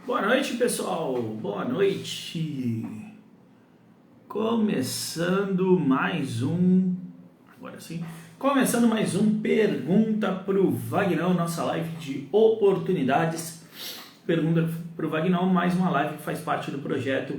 Boa noite, pessoal. Boa noite. Começando mais um Pergunta pro Vagnão, nossa live de oportunidades. Pergunta pro Vagnão, mais uma live que faz parte do projeto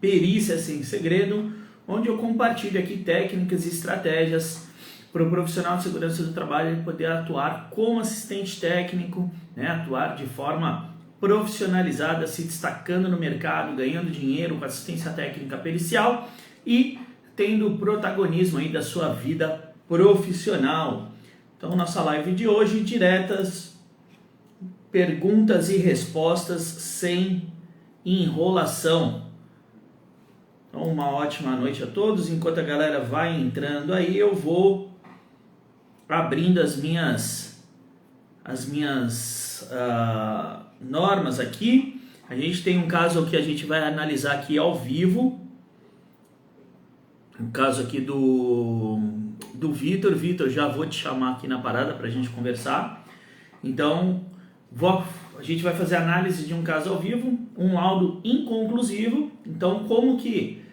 Perícia Sem Segredo, onde eu compartilho aqui técnicas e estratégias para o profissional de segurança do trabalho poder atuar como assistente técnico, né, atuar de forma profissionalizada, se destacando no mercado, ganhando dinheiro com assistência técnica pericial e tendo o protagonismo aí da sua vida profissional. Então, nossa live de hoje, diretas, perguntas e respostas sem enrolação. Então, uma ótima noite a todos. Enquanto a galera vai entrando aí, eu vou abrindo as minhas normas aqui. A gente tem um caso que a gente vai analisar aqui ao vivo. Um caso aqui do Vitor. Vitor, já vou te chamar aqui na parada para a gente conversar. Então, a gente vai fazer análise de um caso ao vivo, um laudo inconclusivo. Então, como que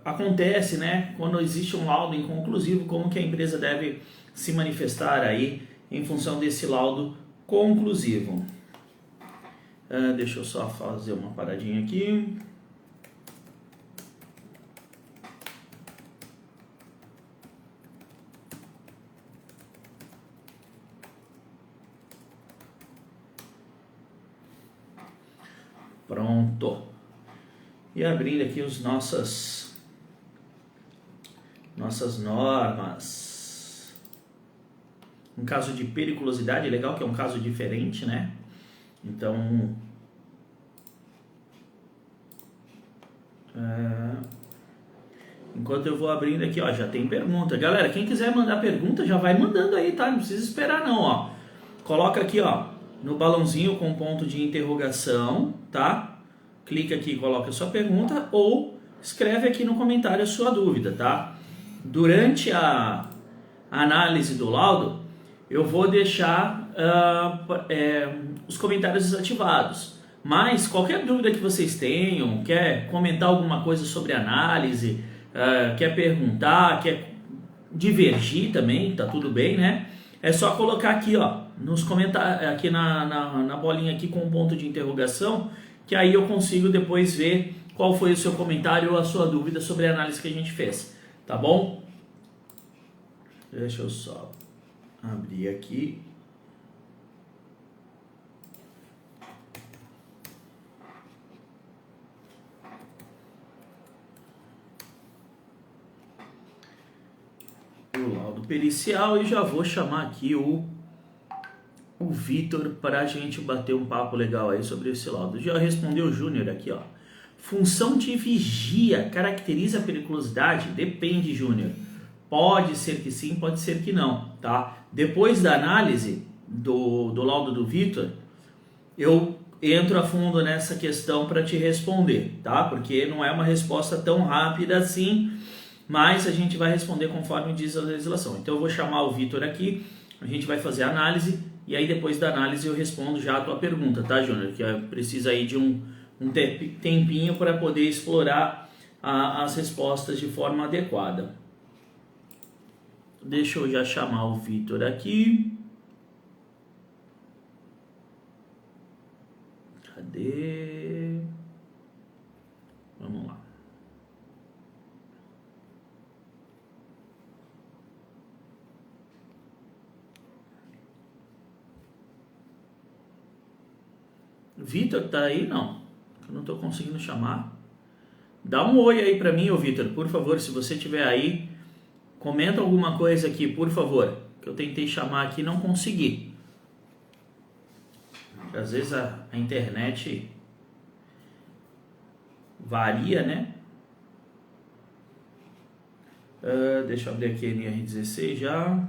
acontece, né? Quando existe um laudo inconclusivo, como que a empresa deve se manifestar aí em função desse laudo conclusivo. Deixa eu só fazer uma paradinha aqui. Pronto. E abrindo aqui as nossas normas. Um caso de periculosidade, legal que é um caso diferente, né? Então, enquanto eu vou abrindo aqui, ó, já tem pergunta. Galera, quem quiser mandar pergunta, já vai mandando aí, tá? Não precisa esperar não, ó. Coloca aqui, ó, no balãozinho com ponto de interrogação, tá? Clica aqui e coloca a sua pergunta ou escreve aqui no comentário a sua dúvida, tá? Durante a análise do laudo, eu vou deixar os comentários desativados. Mas qualquer dúvida que vocês tenham, quer comentar alguma coisa sobre a análise, quer perguntar, quer divergir também, tá tudo bem, né? É só colocar aqui, ó, nos comentários, aqui na bolinha aqui com um ponto de interrogação, que aí eu consigo depois ver qual foi o seu comentário ou a sua dúvida sobre a análise que a gente fez, tá bom? Deixa eu só abrir aqui. O laudo pericial e já vou chamar aqui o Vitor para a gente bater um papo legal aí sobre esse laudo. Já respondeu o Júnior aqui, ó. Função de vigia caracteriza a periculosidade? Depende, Júnior. Pode ser que sim, pode ser que não, tá? Depois da análise do laudo do Vitor, eu entro a fundo nessa questão para te responder, tá? Porque não é uma resposta tão rápida assim, mas a gente vai responder conforme diz a legislação. Então eu vou chamar o Vitor aqui, a gente vai fazer a análise e aí depois da análise eu respondo já a tua pergunta, tá, Júnior? Que precisa aí de um tempinho para poder explorar as respostas de forma adequada. Deixa eu já chamar o Vitor aqui. Cadê? Vamos lá. Vitor, tá aí? Não. Eu não tô conseguindo chamar. Dá um oi aí pra mim, ô Vitor, por favor, se você estiver aí. Comenta alguma coisa aqui, por favor, que eu tentei chamar aqui e não consegui. Porque às vezes a internet varia, né? Deixa eu abrir aqui a NR16 já.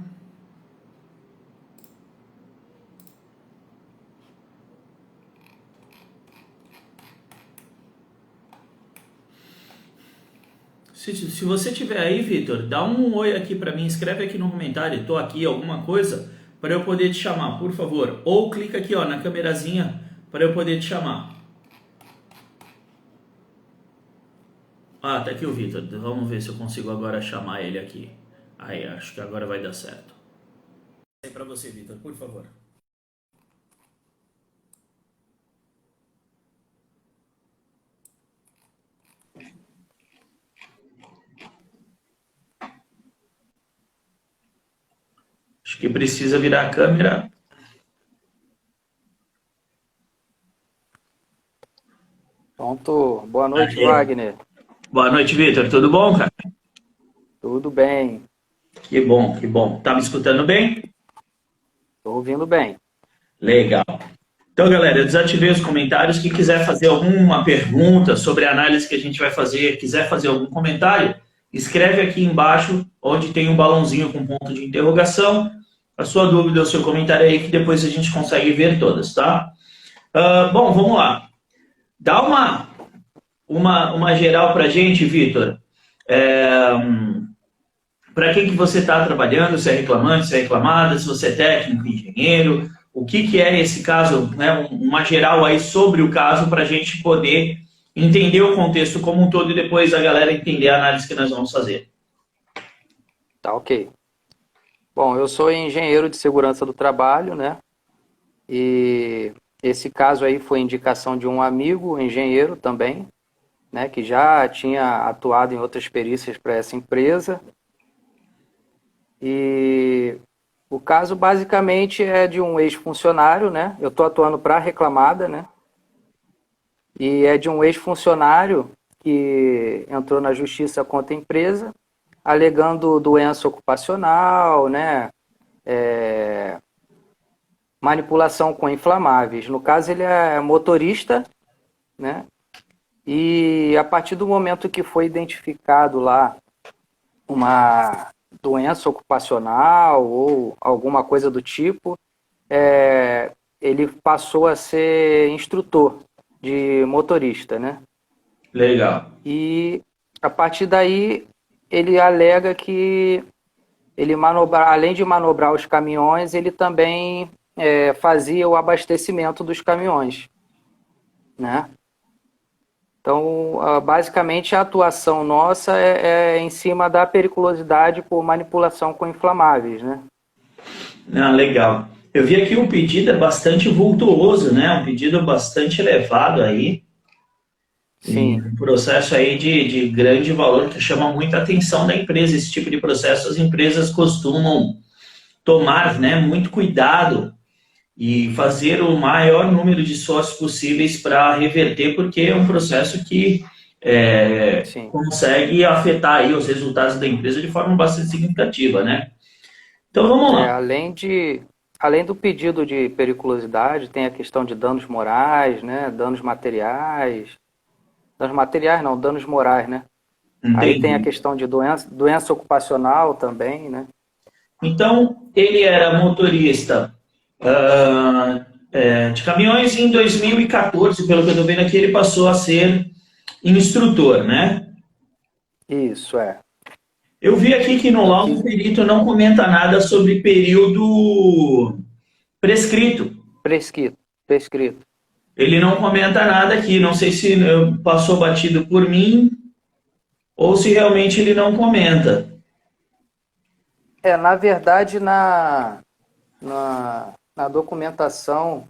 Se você tiver aí, Vitor, dá um oi aqui para mim, escreve aqui no comentário, tô aqui, alguma coisa, para eu poder te chamar, por favor. Ou clica aqui, ó, na câmerazinha para eu poder te chamar. Ah, tá aqui o Vitor. Vamos ver se eu consigo agora chamar ele aqui. Aí, acho que agora vai dar certo. Para você, Vitor, por favor. Acho que precisa virar a câmera. Pronto. Boa noite, Aí. Wagner. Boa noite, Vitor. Tudo bom, cara? Tudo bem? Que bom, que bom. Tá me escutando bem? Estou ouvindo bem. Legal. Então, galera, eu desativei os comentários. Quem quiser fazer alguma pergunta sobre a análise que a gente vai fazer, quiser fazer algum comentário, escreve aqui embaixo, onde tem um balãozinho com ponto de interrogação, a sua dúvida, o seu comentário aí, que depois a gente consegue ver todas, tá? Bom, vamos lá. Dá uma geral pra gente, Vitor. Para quem que você está trabalhando, se é reclamante, se é reclamada, se você é técnico, engenheiro, o que é esse caso, né? Uma geral aí sobre o caso para a gente poder entender o contexto como um todo e depois a galera entender a análise que nós vamos fazer. Tá ok. Bom, eu sou engenheiro de segurança do trabalho, né? E esse caso aí foi indicação de um amigo, engenheiro também, né? Que já tinha atuado em outras perícias para essa empresa. E o caso basicamente é de um ex-funcionário, né? Eu estou atuando para a reclamada, né? E é de um ex-funcionário que entrou na justiça contra a empresa, alegando doença ocupacional, né? Manipulação com inflamáveis. No caso, ele é motorista, né? E a partir do momento que foi identificado lá uma doença ocupacional ou alguma coisa do tipo, ele passou a ser instrutor de motorista, né? Legal. E a partir daí ele alega que ele além de manobrar os caminhões, ele também fazia o abastecimento dos caminhões, né? Então, basicamente, a atuação nossa é em cima da periculosidade por manipulação com inflamáveis, né? Ah, legal. Eu vi aqui um pedido bastante vultuoso, né? Um pedido bastante elevado aí. Sim. Um processo aí de grande valor que chama muita atenção da empresa. Esse tipo de processo as empresas costumam tomar, né, muito cuidado e fazer o maior número de sócios possíveis para reverter, porque é um processo que consegue afetar aí os resultados da empresa de forma bastante significativa, né? Então vamos lá. Além do pedido de periculosidade, tem a questão de danos morais, né? Danos materiais. Danos materiais não, danos morais, né? Entendi. Aí tem a questão de doença ocupacional também, né? Então, ele era motorista de caminhões e em 2014, pelo que eu estou vendo aqui, ele passou a ser instrutor, né? Isso, é. Eu vi aqui que no laudo o perito não comenta nada sobre período prescrito. Prescrito. Ele não comenta nada aqui, não sei se passou batido por mim ou se realmente ele não comenta. Na verdade, na documentação,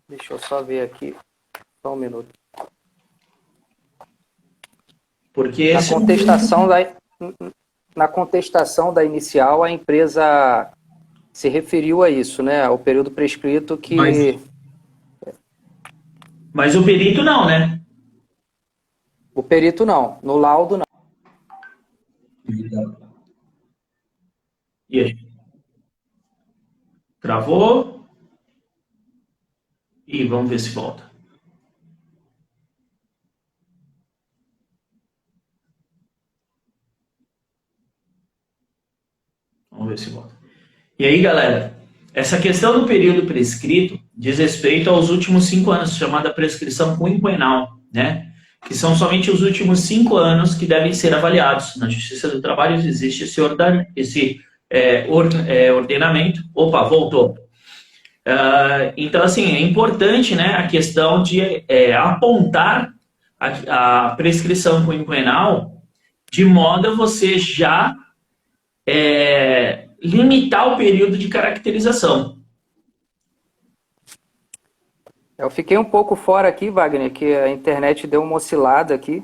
deixa eu só ver aqui, só um minuto. Porque na contestação da inicial, a empresa se referiu a isso, né? Ao período prescrito que... Mas o perito não, né? O perito não, no laudo não. E aí? Travou? E vamos ver se volta. Vamos ver se volta. E aí, galera, essa questão do período prescrito diz respeito aos últimos 5 anos, chamada prescrição quinquenal, né? Que são somente os últimos 5 anos que devem ser avaliados. Na Justiça do Trabalho existe esse ordenamento. Opa, voltou. Então, assim, é importante, né, a questão de apontar a prescrição quinquenal de modo a você já limitar o período de caracterização. Eu fiquei um pouco fora aqui, Wagner, que a internet deu uma oscilada aqui.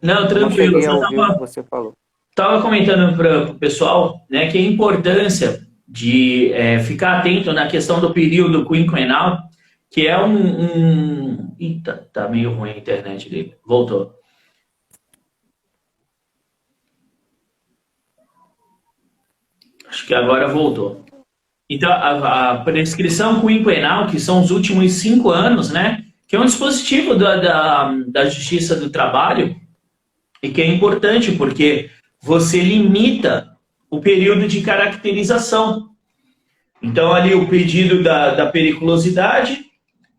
Não, tranquilo. Não cheguei a ouvir o que você falou. Estava comentando para o pessoal, né, que a importância de ficar atento na questão do período quinquenal, que é Eita, tá meio ruim a internet dele. Voltou. Acho que agora voltou. Então, a prescrição quinquenal, que são os últimos 5 anos, né, que é um dispositivo da Justiça do Trabalho, e que é importante porque você limita o período de caracterização. Então, ali o pedido da periculosidade,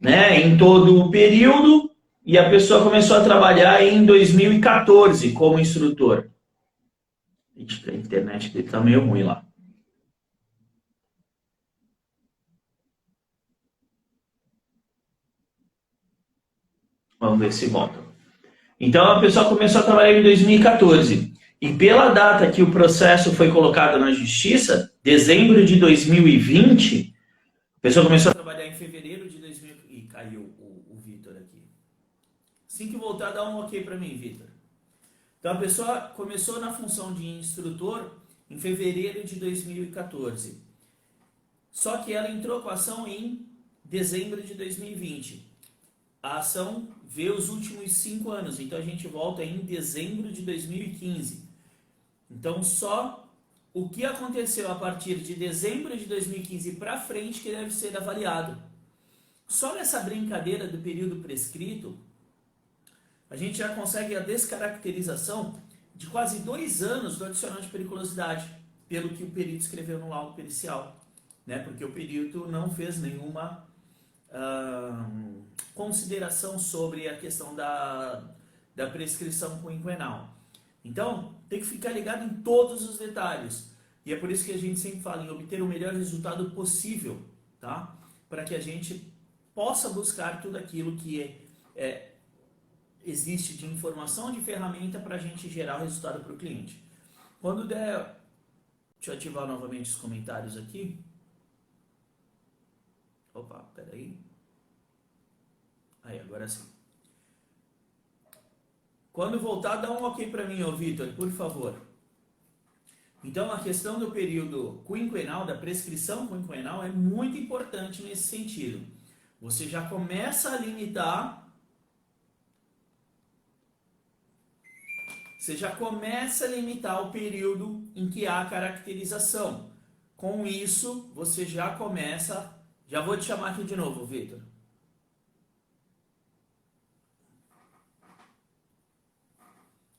né, em todo o período, e a pessoa começou a trabalhar em 2014 como instrutor. A internet dele está meio ruim lá. Vamos ver se volta. Então, a pessoa começou a trabalhar em 2014. E pela data que o processo foi colocado na Justiça, dezembro de 2020, a pessoa começou a trabalhar em fevereiro de 2000. Ih, caiu o Vitor aqui. Assim que voltar, dá um ok para mim, Vitor. Então, a pessoa começou na função de instrutor em fevereiro de 2014. Só que ela entrou com a ação em dezembro de 2020. A ação vê os últimos 5 anos, então a gente volta em dezembro de 2015. Então, só o que aconteceu a partir de dezembro de 2015 para frente que deve ser avaliado. Só nessa brincadeira do período prescrito, a gente já consegue a descaracterização de quase 2 anos do adicional de periculosidade, pelo que o perito escreveu no laudo pericial, né? Porque o perito não fez nenhuma consideração sobre a questão da prescrição quinquenal. Então, tem que ficar ligado em todos os detalhes. E é por isso que a gente sempre fala em obter o melhor resultado possível, tá? Para que a gente possa buscar tudo aquilo que existe de informação, de ferramenta para a gente gerar o resultado para o cliente. Quando der... Deixa eu ativar novamente os comentários aqui. Opa, peraí. Aí, agora sim. Quando voltar, dá um ok para mim, ô Vitor, por favor. Então, a questão do período quinquenal, da prescrição quinquenal, é muito importante nesse sentido. Você já começa a limitar... Você já começa a limitar o período em que há caracterização. Com isso, você já começa... Já vou te chamar aqui de novo, Vitor.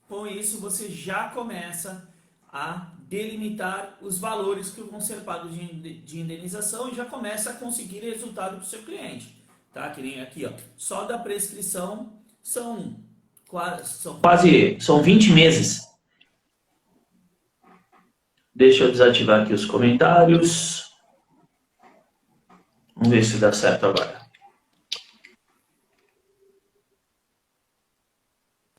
Com isso, você já começa a delimitar os valores que vão ser pagos de indenização e já começa a conseguir resultado para o seu cliente. Tá? Que nem aqui, ó. Só da prescrição são 20 meses. Deixa eu desativar aqui os comentários. Vamos ver se dá certo agora.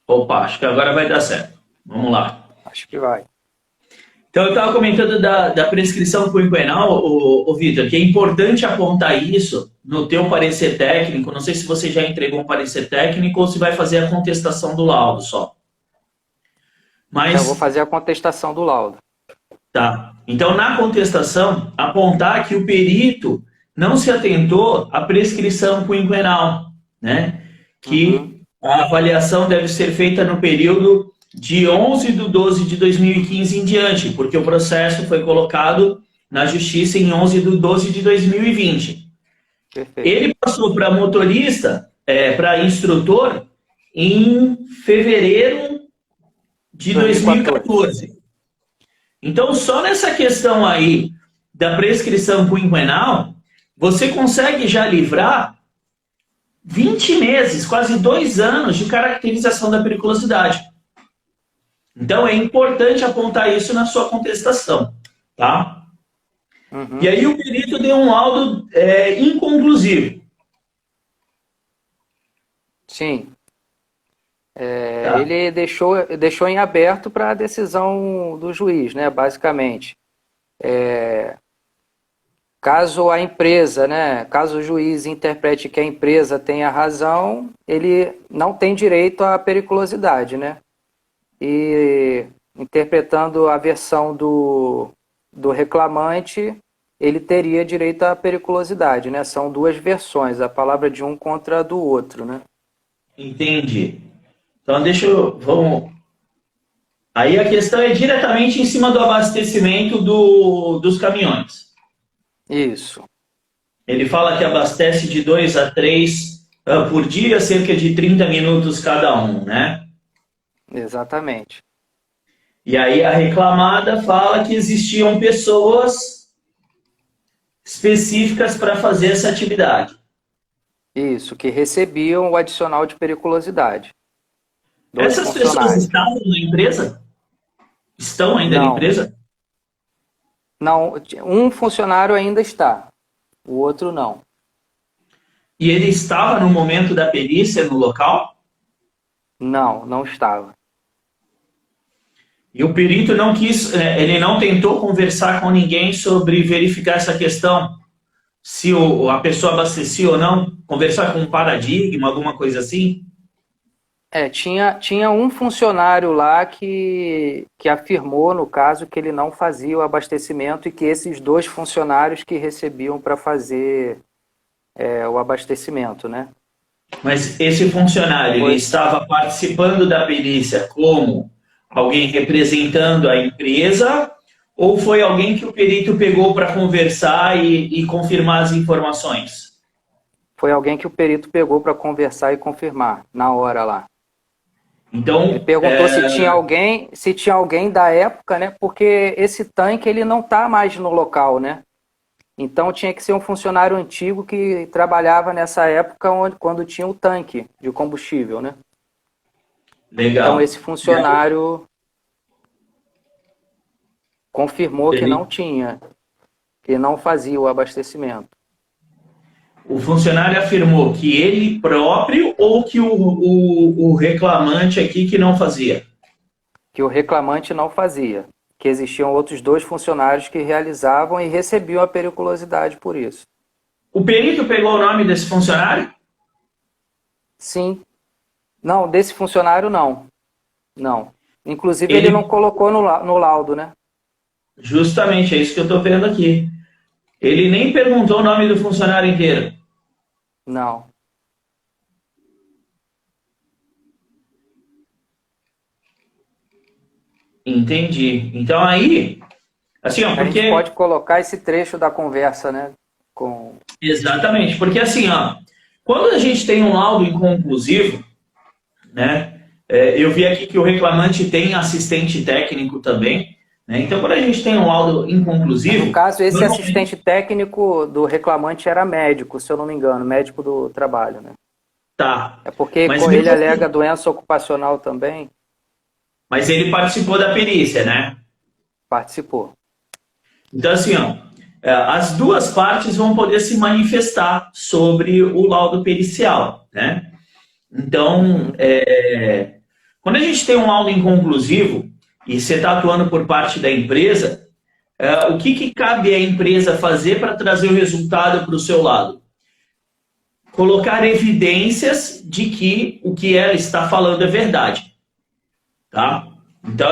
Opa, acho que agora vai dar certo. Vamos lá. Acho que vai. Então, eu estava comentando da prescrição quinquenal, o Vitor, que é importante apontar isso no teu parecer técnico. Não sei se você já entregou um parecer técnico ou se vai fazer a contestação do laudo só. Mas... Eu vou fazer a contestação do laudo. Tá. Então, na contestação, apontar que o perito não se atentou à prescrição quinquenal, né? Que a avaliação deve ser feita no período de 11/12/2015 em diante, porque o processo foi colocado na Justiça em 11/12/2020. Perfeito. Ele passou para motorista, para instrutor, em fevereiro de 2014. Então, só nessa questão aí da prescrição quinquenal, você consegue já livrar 20 meses, quase 2 anos de caracterização da periculosidade. Então, é importante apontar isso na sua contestação, tá? Uhum. E aí o perito deu um laudo inconclusivo. Sim. Tá? Ele deixou em aberto para a decisão do juiz, né, basicamente. Caso a empresa, né, caso o juiz interprete que a empresa tenha razão, ele não tem direito à periculosidade, né? E interpretando a versão do reclamante, ele teria direito à periculosidade, né? São duas versões, a palavra de um contra a do outro, né? Entendi. Então vamos. Aí a questão é diretamente em cima do abastecimento dos caminhões. Isso, Ele fala que abastece de 2 a 3 por dia, cerca de 30 minutos cada um, né? exatamente. E aí a reclamada fala que existiam pessoas específicas para fazer essa atividade. Isso, que recebiam o adicional de periculosidade. Dois Essas pessoas funcionários. estavam na empresa? Estão ainda na Não, empresa? não, um funcionário ainda está, o outro não. E ele estava no momento da perícia no local? Não, não estava. E o perito não quis, ele não tentou conversar com ninguém sobre verificar essa questão, se a pessoa abastecia ou não, conversar com um paradigma, alguma coisa assim? Tinha um funcionário lá que afirmou, no caso, que ele não fazia o abastecimento e que esses dois funcionários que recebiam para fazer o abastecimento, né? Mas esse funcionário, ele estava participando da perícia como alguém representando a empresa ou foi alguém que o perito pegou para conversar e confirmar as informações? Foi alguém que o perito pegou para conversar e confirmar na hora lá. Ele Então, perguntou se tinha alguém da época, né? Porque esse tanque ele não está mais no local, né? Então tinha que ser um funcionário antigo que trabalhava nessa época quando tinha o tanque de combustível, né? Então legal. esse funcionário confirmou que Ele, não tinha, que não fazia o abastecimento. o funcionário afirmou que ele próprio ou que o reclamante aqui que não fazia? Que o reclamante não fazia, que existiam outros dois funcionários que realizavam e recebiam a periculosidade por isso. O perito pegou o nome desse funcionário? Sim. Não, desse funcionário não. Não. Inclusive ele não Ele, colocou no laudo, né? justamente, é isso que eu estou vendo aqui. Ele nem perguntou o nome do funcionário inteiro. Não. Entendi. Então aí, assim, ó, A gente porque pode colocar esse trecho da conversa, né? Com... exatamente, porque assim, ó, quando a gente tem um laudo inconclusivo, né? Eu vi aqui que o reclamante tem assistente técnico também, né? Então, quando a gente tem um laudo No inconclusivo, caso, esse normalmente assistente técnico do reclamante era médico, se eu não me engano, médico do trabalho, né? tá. É porque Mas ele mesmo alega assim, doença ocupacional também, mas ele participou da perícia, né? participou. Então, assim, ó, as duas partes vão poder se manifestar sobre o laudo pericial, né? Então, Uhum. quando a gente tem um laudo inconclusivo e você está atuando por parte da empresa, o que cabe à empresa fazer para trazer o resultado para o seu lado? Colocar evidências de que o que ela está falando é verdade, tá? Então,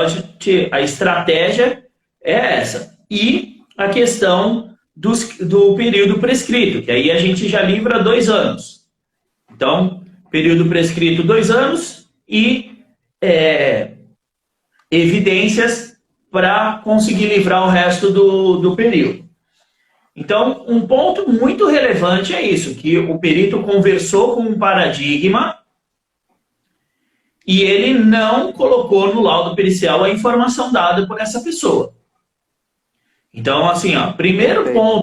a estratégia é essa. E a questão do período prescrito, que aí a gente já livra 2 anos. Então, período prescrito 2 anos e evidências para conseguir livrar o resto do período. Então, um ponto muito relevante é isso, que o perito conversou com um paradigma e ele não colocou no laudo pericial a informação dada por essa pessoa. Então, assim, ó, Perfeito.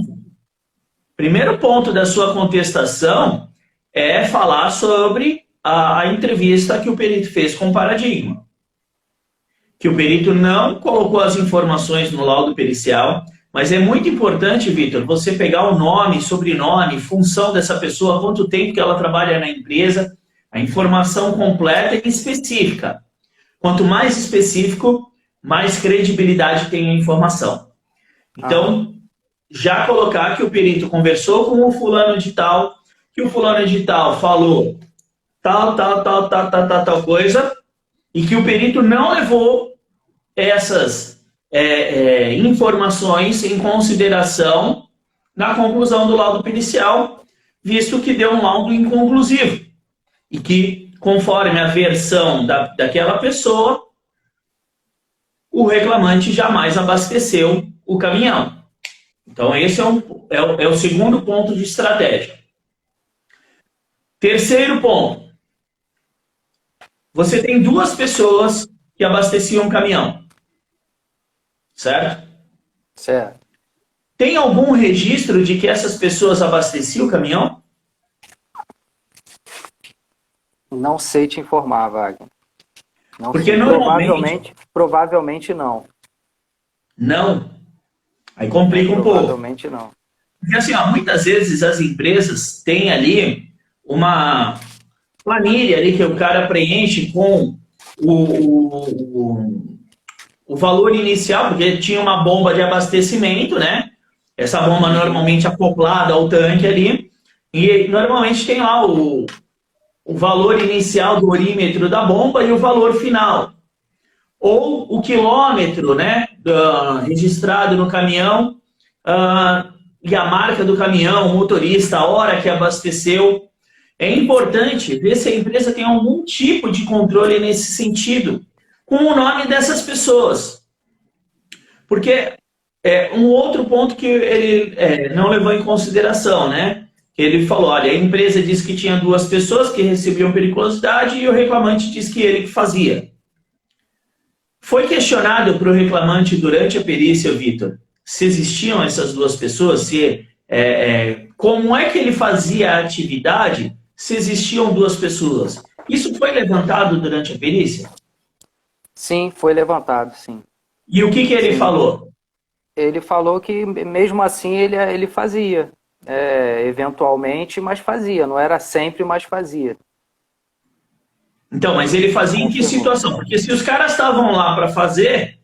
primeiro ponto da sua contestação é falar sobre a entrevista que o perito fez com o paradigma. Que o perito não colocou as informações no laudo pericial, Mas é muito importante, Vitor, você pegar o nome, sobrenome, função dessa pessoa, quanto tempo que ela trabalha na empresa, a informação completa e específica. Quanto mais específico, mais credibilidade tem a informação. Então, já colocar que o perito conversou com o fulano de tal, que o fulano de tal falou tal coisa, e que o perito não levou essas informações em consideração na conclusão do laudo pericial, visto que deu um laudo inconclusivo. E que, conforme a versão daquela pessoa, o reclamante jamais abasteceu o caminhão. Então, esse é o segundo ponto de estratégia. Terceiro ponto. Você tem duas pessoas que abasteciam o caminhão. Certo? Certo. Tem algum registro de que essas pessoas abasteciam o caminhão? Não sei te informar, Wagner. Não Porque sei. normalmente... Provavelmente não. Não? Aí complica um pouco. Provavelmente não. Porque assim, ó, muitas vezes as empresas têm ali uma planilha ali que o cara preenche com o valor inicial, porque tinha uma bomba de abastecimento, né? Essa bomba normalmente acoplada ao tanque ali, e normalmente tem lá o valor inicial do orímetro da bomba e o valor final. Ou o quilômetro, né, registrado no caminhão, e a marca do caminhão, o motorista, a hora que abasteceu. É importante ver se a empresa tem algum tipo de controle nesse sentido, com o nome dessas pessoas. Porque um outro ponto que ele não levou em consideração, né? Ele falou, olha, a empresa disse que tinha duas pessoas que recebiam periculosidade e o reclamante disse que ele que fazia. Foi questionado para o reclamante durante a perícia, Vitor, se existiam essas duas pessoas, como é que ele fazia a atividade se existiam duas pessoas. Isso foi levantado durante a perícia? Sim, foi levantado, sim. E o que ele falou? Ele falou que mesmo assim ele fazia, eventualmente, mas fazia. Não era sempre, mas fazia. Então, mas ele fazia em que situação? Porque se os caras estavam lá para fazer,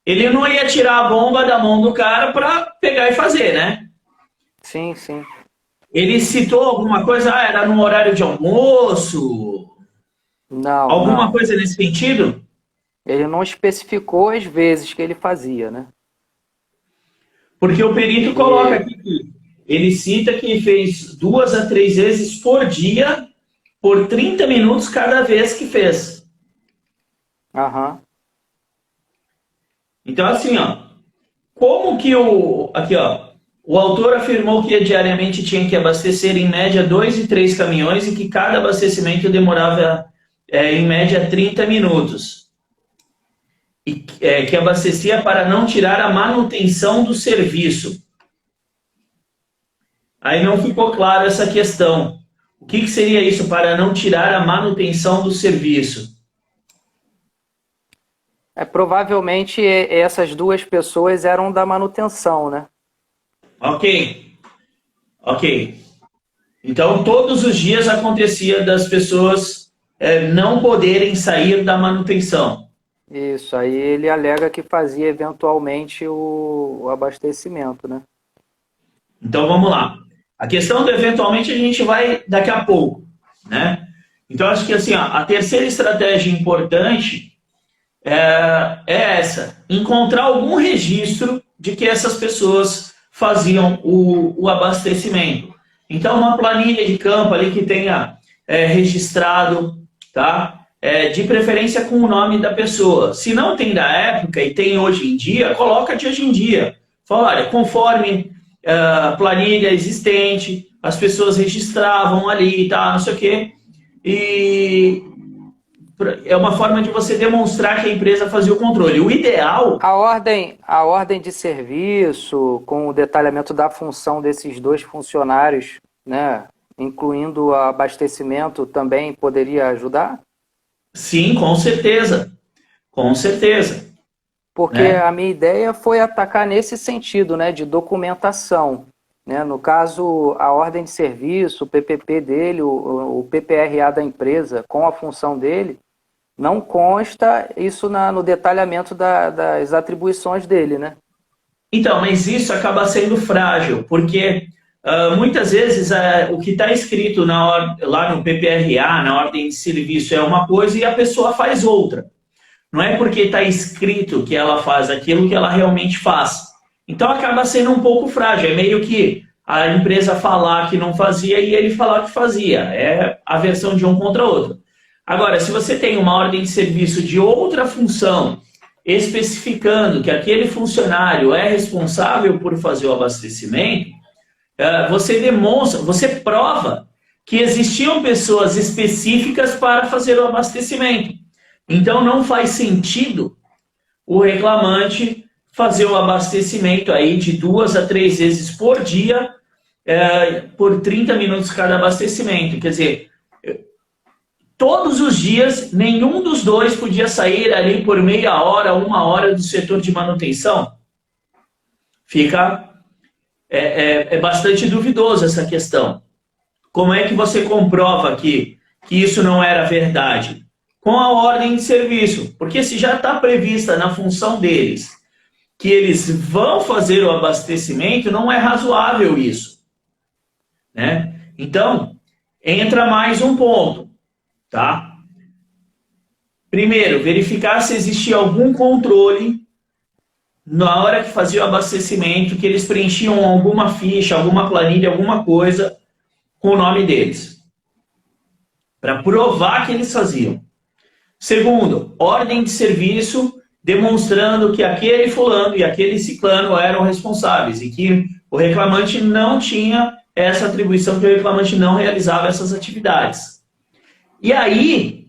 ele não ia tirar a bomba da mão do cara para pegar e fazer, né? Sim, sim. Ele citou alguma coisa? Ah, era no horário de almoço? Não, alguma não. coisa nesse sentido? Ele não especificou as vezes que ele fazia, né? Porque o perito coloca aqui que ele cita que fez 2 a 3 vezes por dia, por 30 minutos cada vez que fez. Aham. Então, assim, ó, como que aqui, ó, o autor afirmou que diariamente tinha que abastecer em média 2 e 3 caminhões e que cada abastecimento demorava em média 30 minutos. E que abastecia para não tirar a manutenção do serviço. Aí não ficou claro essa questão. O que seria isso para não tirar a manutenção do serviço? Provavelmente essas duas pessoas eram da manutenção, né? Ok. Então, todos os dias acontecia das pessoas não poderem sair da manutenção. Isso, aí ele alega que fazia eventualmente o abastecimento, né? Então, vamos lá. A questão do eventualmente a gente vai daqui a pouco, né? Então, acho que assim, ó, a terceira estratégia importante é essa. Encontrar algum registro de que essas pessoas faziam o abastecimento. Então, uma planilha de campo ali que tenha registrado, tá? De preferência com o nome da pessoa. Se não tem da época e tem hoje em dia, coloca de hoje em dia. Fala, olha, conforme a planilha existente, as pessoas registravam ali, tá, não sei o quê. E é uma forma de você demonstrar que a empresa fazia o controle. O ideal... A ordem de serviço, com o detalhamento da função desses dois funcionários, né, incluindo o abastecimento, também poderia ajudar? Sim, com certeza. Com certeza. porque né? a minha ideia foi atacar nesse sentido, né, de documentação. Né? No caso, a ordem de serviço, o PPP dele, o PPRA da empresa, com a função dele, não consta isso no detalhamento das atribuições dele, né? Então, mas isso acaba sendo frágil, porque muitas vezes o que está escrito lá no PPRA, na ordem de serviço, é uma coisa e a pessoa faz outra. Não é porque está escrito que ela faz aquilo que ela realmente faz. Então acaba sendo um pouco frágil. É meio que a empresa falar que não fazia e ele falar que fazia. É a versão de um contra outro. Agora, se você tem uma ordem de serviço de outra função, especificando que aquele funcionário é responsável por fazer o abastecimento, você demonstra, você prova que existiam pessoas específicas para fazer o abastecimento. Então não faz sentido o reclamante fazer o abastecimento aí de 2 a 3 vezes por dia, por 30 minutos cada abastecimento. Quer dizer, todos os dias, nenhum dos dois podia sair ali por meia hora, 1 hora do setor de manutenção. É bastante duvidoso essa questão. Como é que você comprova que isso não era verdade? Com a ordem de serviço. Porque se já está prevista na função deles que eles vão fazer o abastecimento, não é razoável isso. Né? Então, entra mais um ponto. Tá? Primeiro, verificar se existia algum controle na hora que fazia o abastecimento, que eles preenchiam alguma ficha, alguma planilha, alguma coisa com o nome deles. Para provar que eles faziam. Segundo, ordem de serviço demonstrando que aquele fulano e aquele ciclano eram responsáveis e que o reclamante não tinha essa atribuição, que o reclamante não realizava essas atividades. E aí,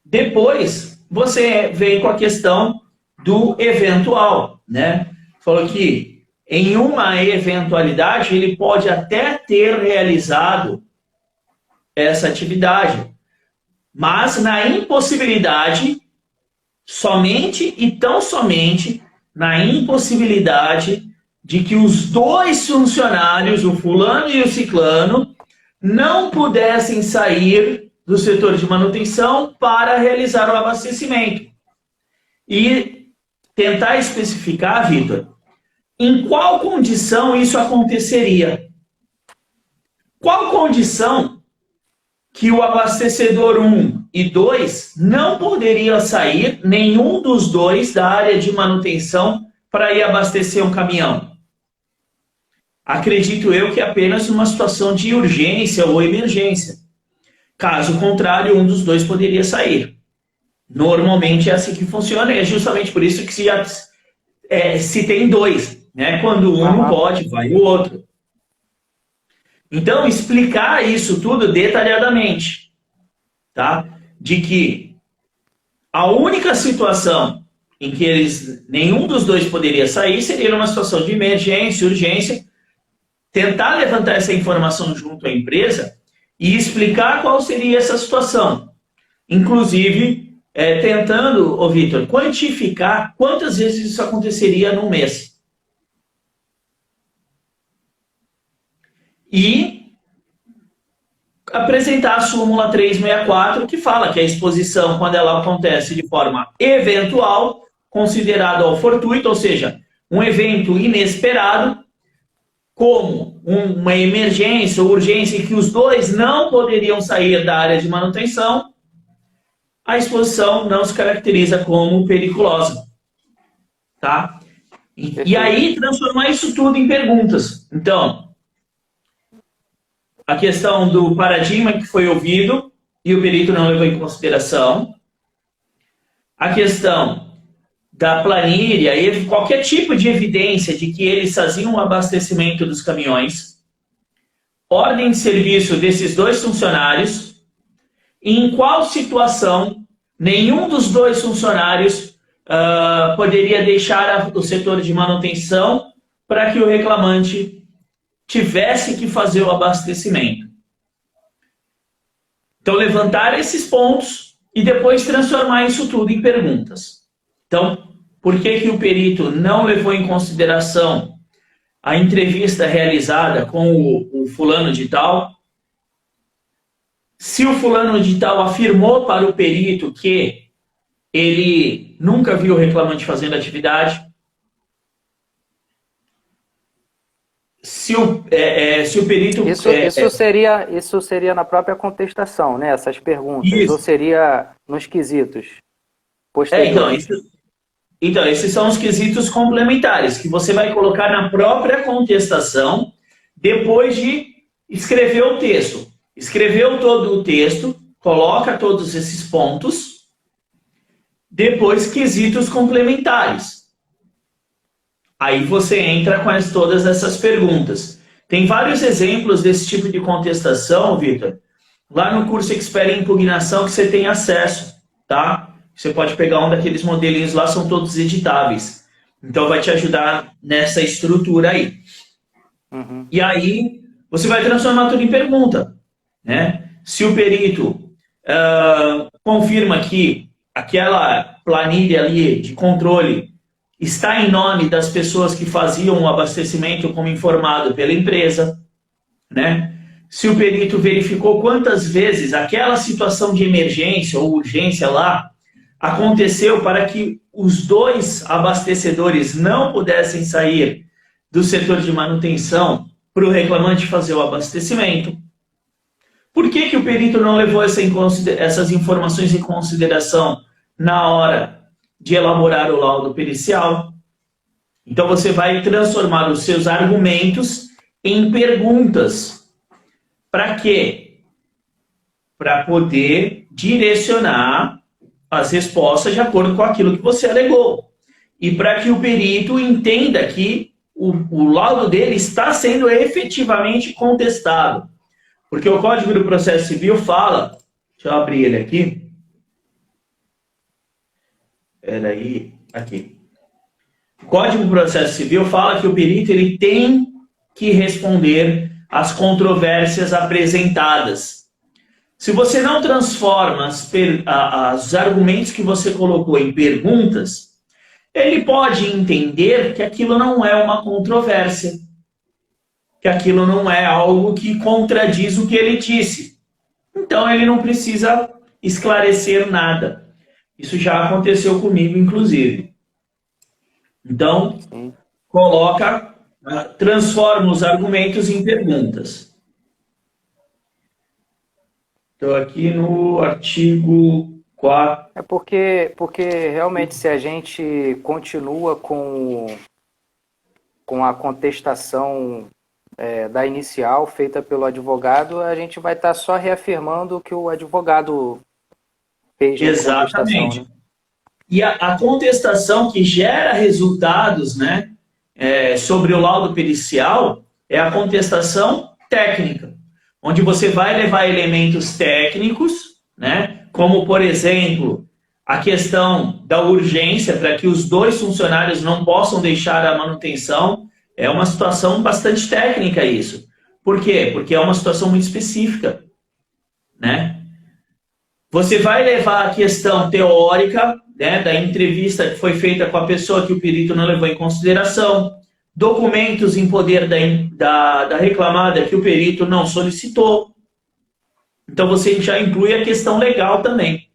depois, você vem com a questão do eventual, né? Falou que em uma eventualidade ele pode até ter realizado essa atividade, mas na impossibilidade, somente e tão somente na impossibilidade de que os dois funcionários, o fulano e o ciclano, não pudessem sair do setor de manutenção para realizar o abastecimento. E tentar especificar, Vitor, em qual condição isso aconteceria. Qual condição que o abastecedor 1 e 2 não poderiam sair, nenhum dos dois, da área de manutenção para ir abastecer um caminhão? Acredito eu que apenas numa situação de urgência ou emergência. Caso contrário, um dos dois poderia sair. Normalmente é assim que funciona, e é justamente por isso que se tem dois. Né? Quando um não pode, vai o outro. Então, explicar isso tudo detalhadamente. Tá? De que a única situação em que nenhum dos dois poderia sair seria numa situação de emergência, urgência, tentar levantar essa informação junto à empresa e explicar qual seria essa situação. Inclusive, tentando, Vitor, quantificar quantas vezes isso aconteceria num mês. E apresentar a súmula 364, que fala que a exposição, quando ela acontece de forma eventual, considerado ao fortuito, ou seja, um evento inesperado, como uma emergência ou urgência em que os dois não poderiam sair da área de manutenção, a exposição não se caracteriza como periculosa. Tá? E aí, transformar isso tudo em perguntas. Então, a questão do paradigma que foi ouvido e o perito não levou em consideração. A questão da planilha, qualquer tipo de evidência de que eles faziam o abastecimento dos caminhões, ordem de serviço desses dois funcionários, e em qual situação nenhum dos dois funcionários poderia deixar o setor de manutenção para que o reclamante tivesse que fazer o abastecimento. Então, levantar esses pontos e depois transformar isso tudo em perguntas. Então, por que que o perito não levou em consideração a entrevista realizada com o fulano de tal? Se o fulano de tal afirmou para o perito que ele nunca viu o reclamante fazendo atividade, se o perito... Isso seria na própria contestação, né? Essas perguntas. Isso. Ou seria nos quesitos posteriores? Então, esses são os quesitos complementares, que você vai colocar na própria contestação, depois de escrever o texto. Escreveu todo o texto, coloca todos esses pontos, depois quesitos complementares. Aí você entra com todas essas perguntas. Tem vários exemplos desse tipo de contestação, Vitor, lá no curso Expert em Impugnação, que você tem acesso, tá? Você pode pegar um daqueles modelinhos lá, são todos editáveis. Então vai te ajudar nessa estrutura aí. Uhum. E aí você vai transformar tudo em pergunta, né? Se o perito confirma que aquela planilha ali de controle está em nome das pessoas que faziam o abastecimento como informado pela empresa, né? Se o perito verificou quantas vezes aquela situação de emergência ou urgência lá aconteceu para que os dois abastecedores não pudessem sair do setor de manutenção para o reclamante fazer o abastecimento. Por que que o perito não levou essas informações em consideração na hora de elaborar o laudo pericial? Então você vai transformar os seus argumentos em perguntas. Para quê? Para poder direcionar as respostas de acordo com aquilo que você alegou. E para que o perito entenda que o laudo dele está sendo efetivamente contestado. Porque o Código do Processo Civil fala... Deixa eu abrir ele aqui. Peraí, aqui. O Código do Processo Civil fala que o perito ele tem que responder às controvérsias apresentadas. Se você não transforma os argumentos que você colocou em perguntas, ele pode entender que aquilo não é uma controvérsia, que aquilo não é algo que contradiz o que ele disse. Então ele não precisa esclarecer nada. Isso já aconteceu comigo, inclusive. Então, transforma os argumentos em perguntas. Estou aqui no artigo 4. É porque realmente se a gente continua com a contestação da inicial feita pelo advogado, a gente vai estar só reafirmando o que o advogado fez. Exatamente. Né? E a contestação que gera resultados, né, sobre o laudo pericial é a contestação técnica, onde você vai levar elementos técnicos, né, como, por exemplo, a questão da urgência para que os dois funcionários não possam deixar a manutenção. É uma situação bastante técnica isso. Por quê? Porque é uma situação muito específica, né? Você vai levar a questão teórica, né, da entrevista que foi feita com a pessoa que o perito não levou em consideração, documentos em poder da reclamada que o perito não solicitou. Então você já inclui a questão legal também.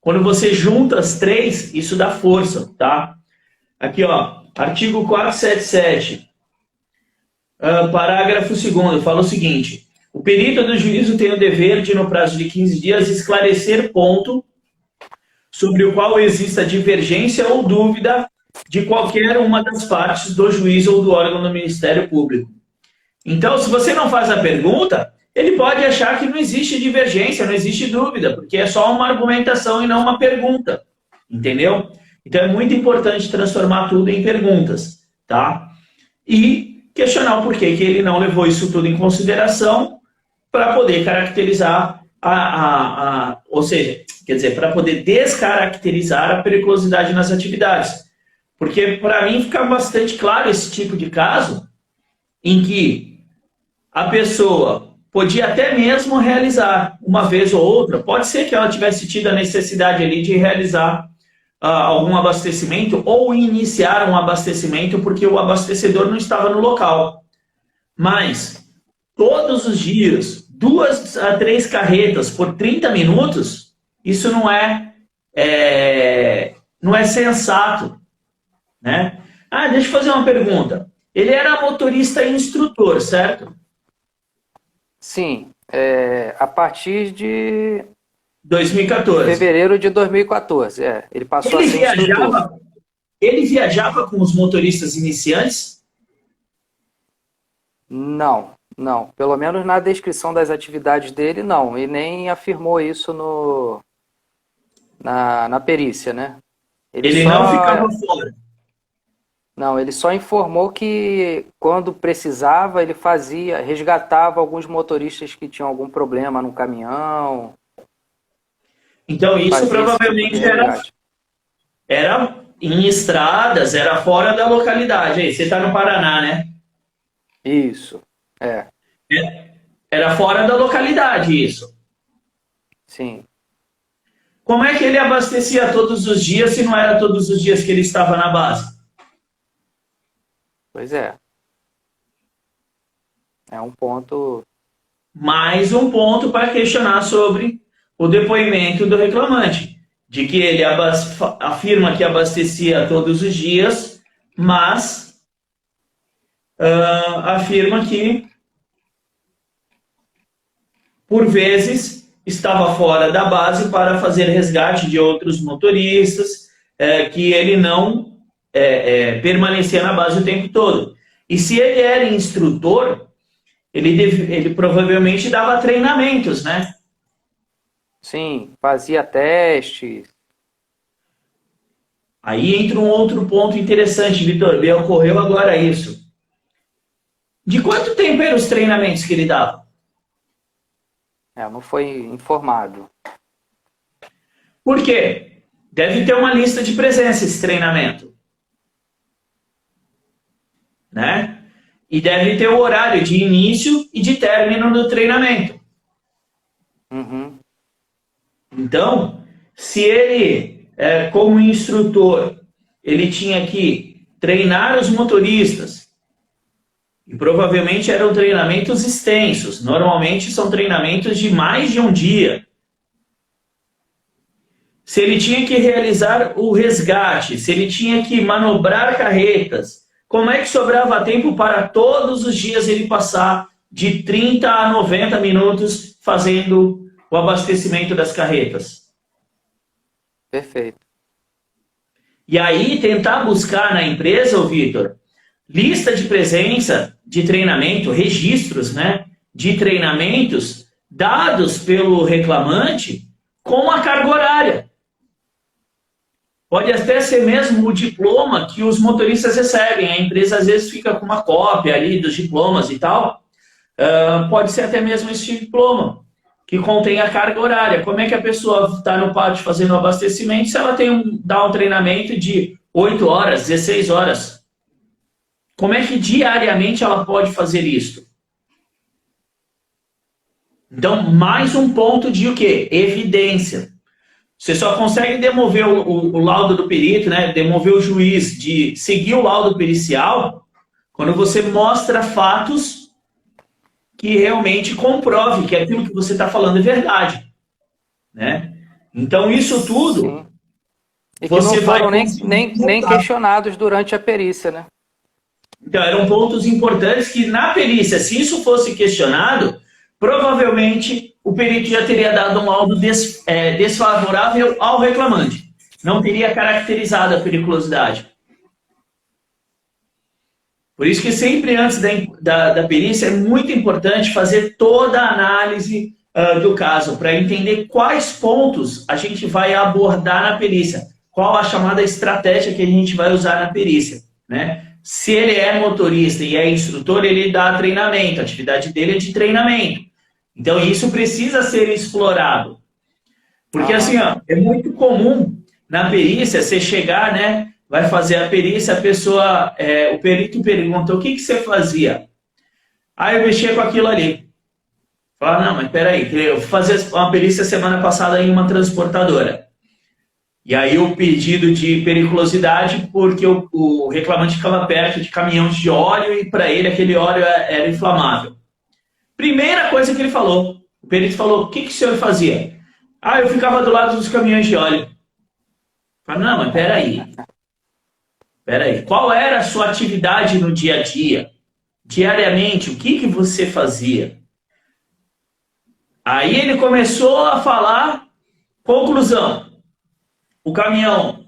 Quando você junta as três, isso dá força, tá? Aqui, ó, artigo 477, parágrafo 2º, fala o seguinte: o perito do juízo tem o dever de, no prazo de 15 dias, esclarecer ponto sobre o qual exista divergência ou dúvida de qualquer uma das partes do juiz ou do órgão do Ministério Público. Então, se você não faz a pergunta, ele pode achar que não existe divergência, não existe dúvida, porque é só uma argumentação e não uma pergunta, entendeu? Então, é muito importante transformar tudo em perguntas, tá? E questionar o porquê que ele não levou isso tudo em consideração para poder caracterizar ou seja, quer dizer, para poder descaracterizar a periculosidade nas atividades. Porque, para mim, fica bastante claro esse tipo de caso em que a pessoa podia até mesmo realizar uma vez ou outra, pode ser que ela tivesse tido a necessidade ali de realizar algum abastecimento ou iniciar um abastecimento porque o abastecedor não estava no local. Mas todos os dias, 2 a 3 carretas por 30 minutos, isso não é sensato, né? Deixa eu fazer uma pergunta. Ele era motorista e instrutor, certo? Sim, a partir de 2014. fevereiro de 2014, ele passou a ser instrutor. Ele viajava com os motoristas iniciantes? Não. Pelo menos na descrição das atividades dele, não. E nem afirmou isso na perícia, né? Ele não ficava fora. Não, ele só informou que quando precisava, ele resgatava alguns motoristas que tinham algum problema no caminhão. Então isso provavelmente era em estradas, era fora da localidade. Aí, você está no Paraná, né? Isso, Era fora da localidade isso. Sim. Como é que ele abastecia todos os dias se não era todos os dias que ele estava na base? Pois é. É um ponto... Mais um ponto para questionar sobre o depoimento do reclamante. De que ele afirma que abastecia todos os dias, mas afirma que, por vezes, estava fora da base para fazer resgate de outros motoristas, que ele não permanecia na base o tempo todo. E se ele era instrutor, ele provavelmente dava treinamentos, né? Sim, fazia testes. Aí entra um outro ponto interessante, Vitor. Me ocorreu agora isso. De quanto tempo eram os treinamentos que ele dava? Não foi informado. Por quê? Deve ter uma lista de presença esse treinamento, né? E deve ter o horário de início e de término do treinamento. Uhum. Então, se ele, como instrutor, ele tinha que treinar os motoristas, e provavelmente eram treinamentos extensos, normalmente são treinamentos de mais de um dia. Se ele tinha que realizar o resgate, se ele tinha que manobrar carretas, como é que sobrava tempo para todos os dias ele passar de 30 a 90 minutos fazendo o abastecimento das carretas? Perfeito. E aí tentar buscar na empresa, Vitor, lista de presença de treinamento, registros, né, de treinamentos dados pelo reclamante com a carga horária. Pode até ser mesmo o diploma que os motoristas recebem. A empresa às vezes fica com uma cópia ali dos diplomas e tal. Pode ser até mesmo esse diploma que contém a carga horária. Como é que a pessoa está no pátio fazendo o abastecimento se ela dá um treinamento de 8 horas, 16 horas? Como é que diariamente ela pode fazer isso? Então, mais um ponto de o quê? Evidência. Você só consegue demover o laudo do perito, né? Demover o juiz de seguir o laudo pericial quando você mostra fatos que realmente comprove que aquilo que você está falando é verdade, né? Então, isso tudo... Sim. E que não foram nem questionados durante a perícia, né? Então, eram pontos importantes que na perícia, se isso fosse questionado, provavelmente o perito já teria dado um laudo desfavorável ao reclamante. Não teria caracterizado a periculosidade. Por isso que sempre antes da perícia é muito importante fazer toda a análise do caso, para entender quais pontos a gente vai abordar na perícia, qual a chamada estratégia que a gente vai usar na perícia, né? Se ele é motorista e é instrutor, ele dá treinamento, a atividade dele é de treinamento. Então, isso precisa ser explorado. Porque, assim, é muito comum na perícia você chegar, né? Vai fazer a perícia, a pessoa, o perito pergunta, o que você fazia? Eu mexia com aquilo ali. Fala, não, mas peraí, eu fui fazer uma perícia semana passada em uma transportadora. E aí o pedido de periculosidade, porque o reclamante ficava perto de caminhões de óleo e para ele aquele óleo era inflamável. Primeira coisa que ele falou, o perito falou, o que o senhor fazia? Ah, eu ficava do lado dos caminhões de óleo. Falei, não, mas peraí. Qual era a sua atividade no dia a dia? Diariamente, o que você fazia? Aí ele começou a falar, conclusão. O caminhão,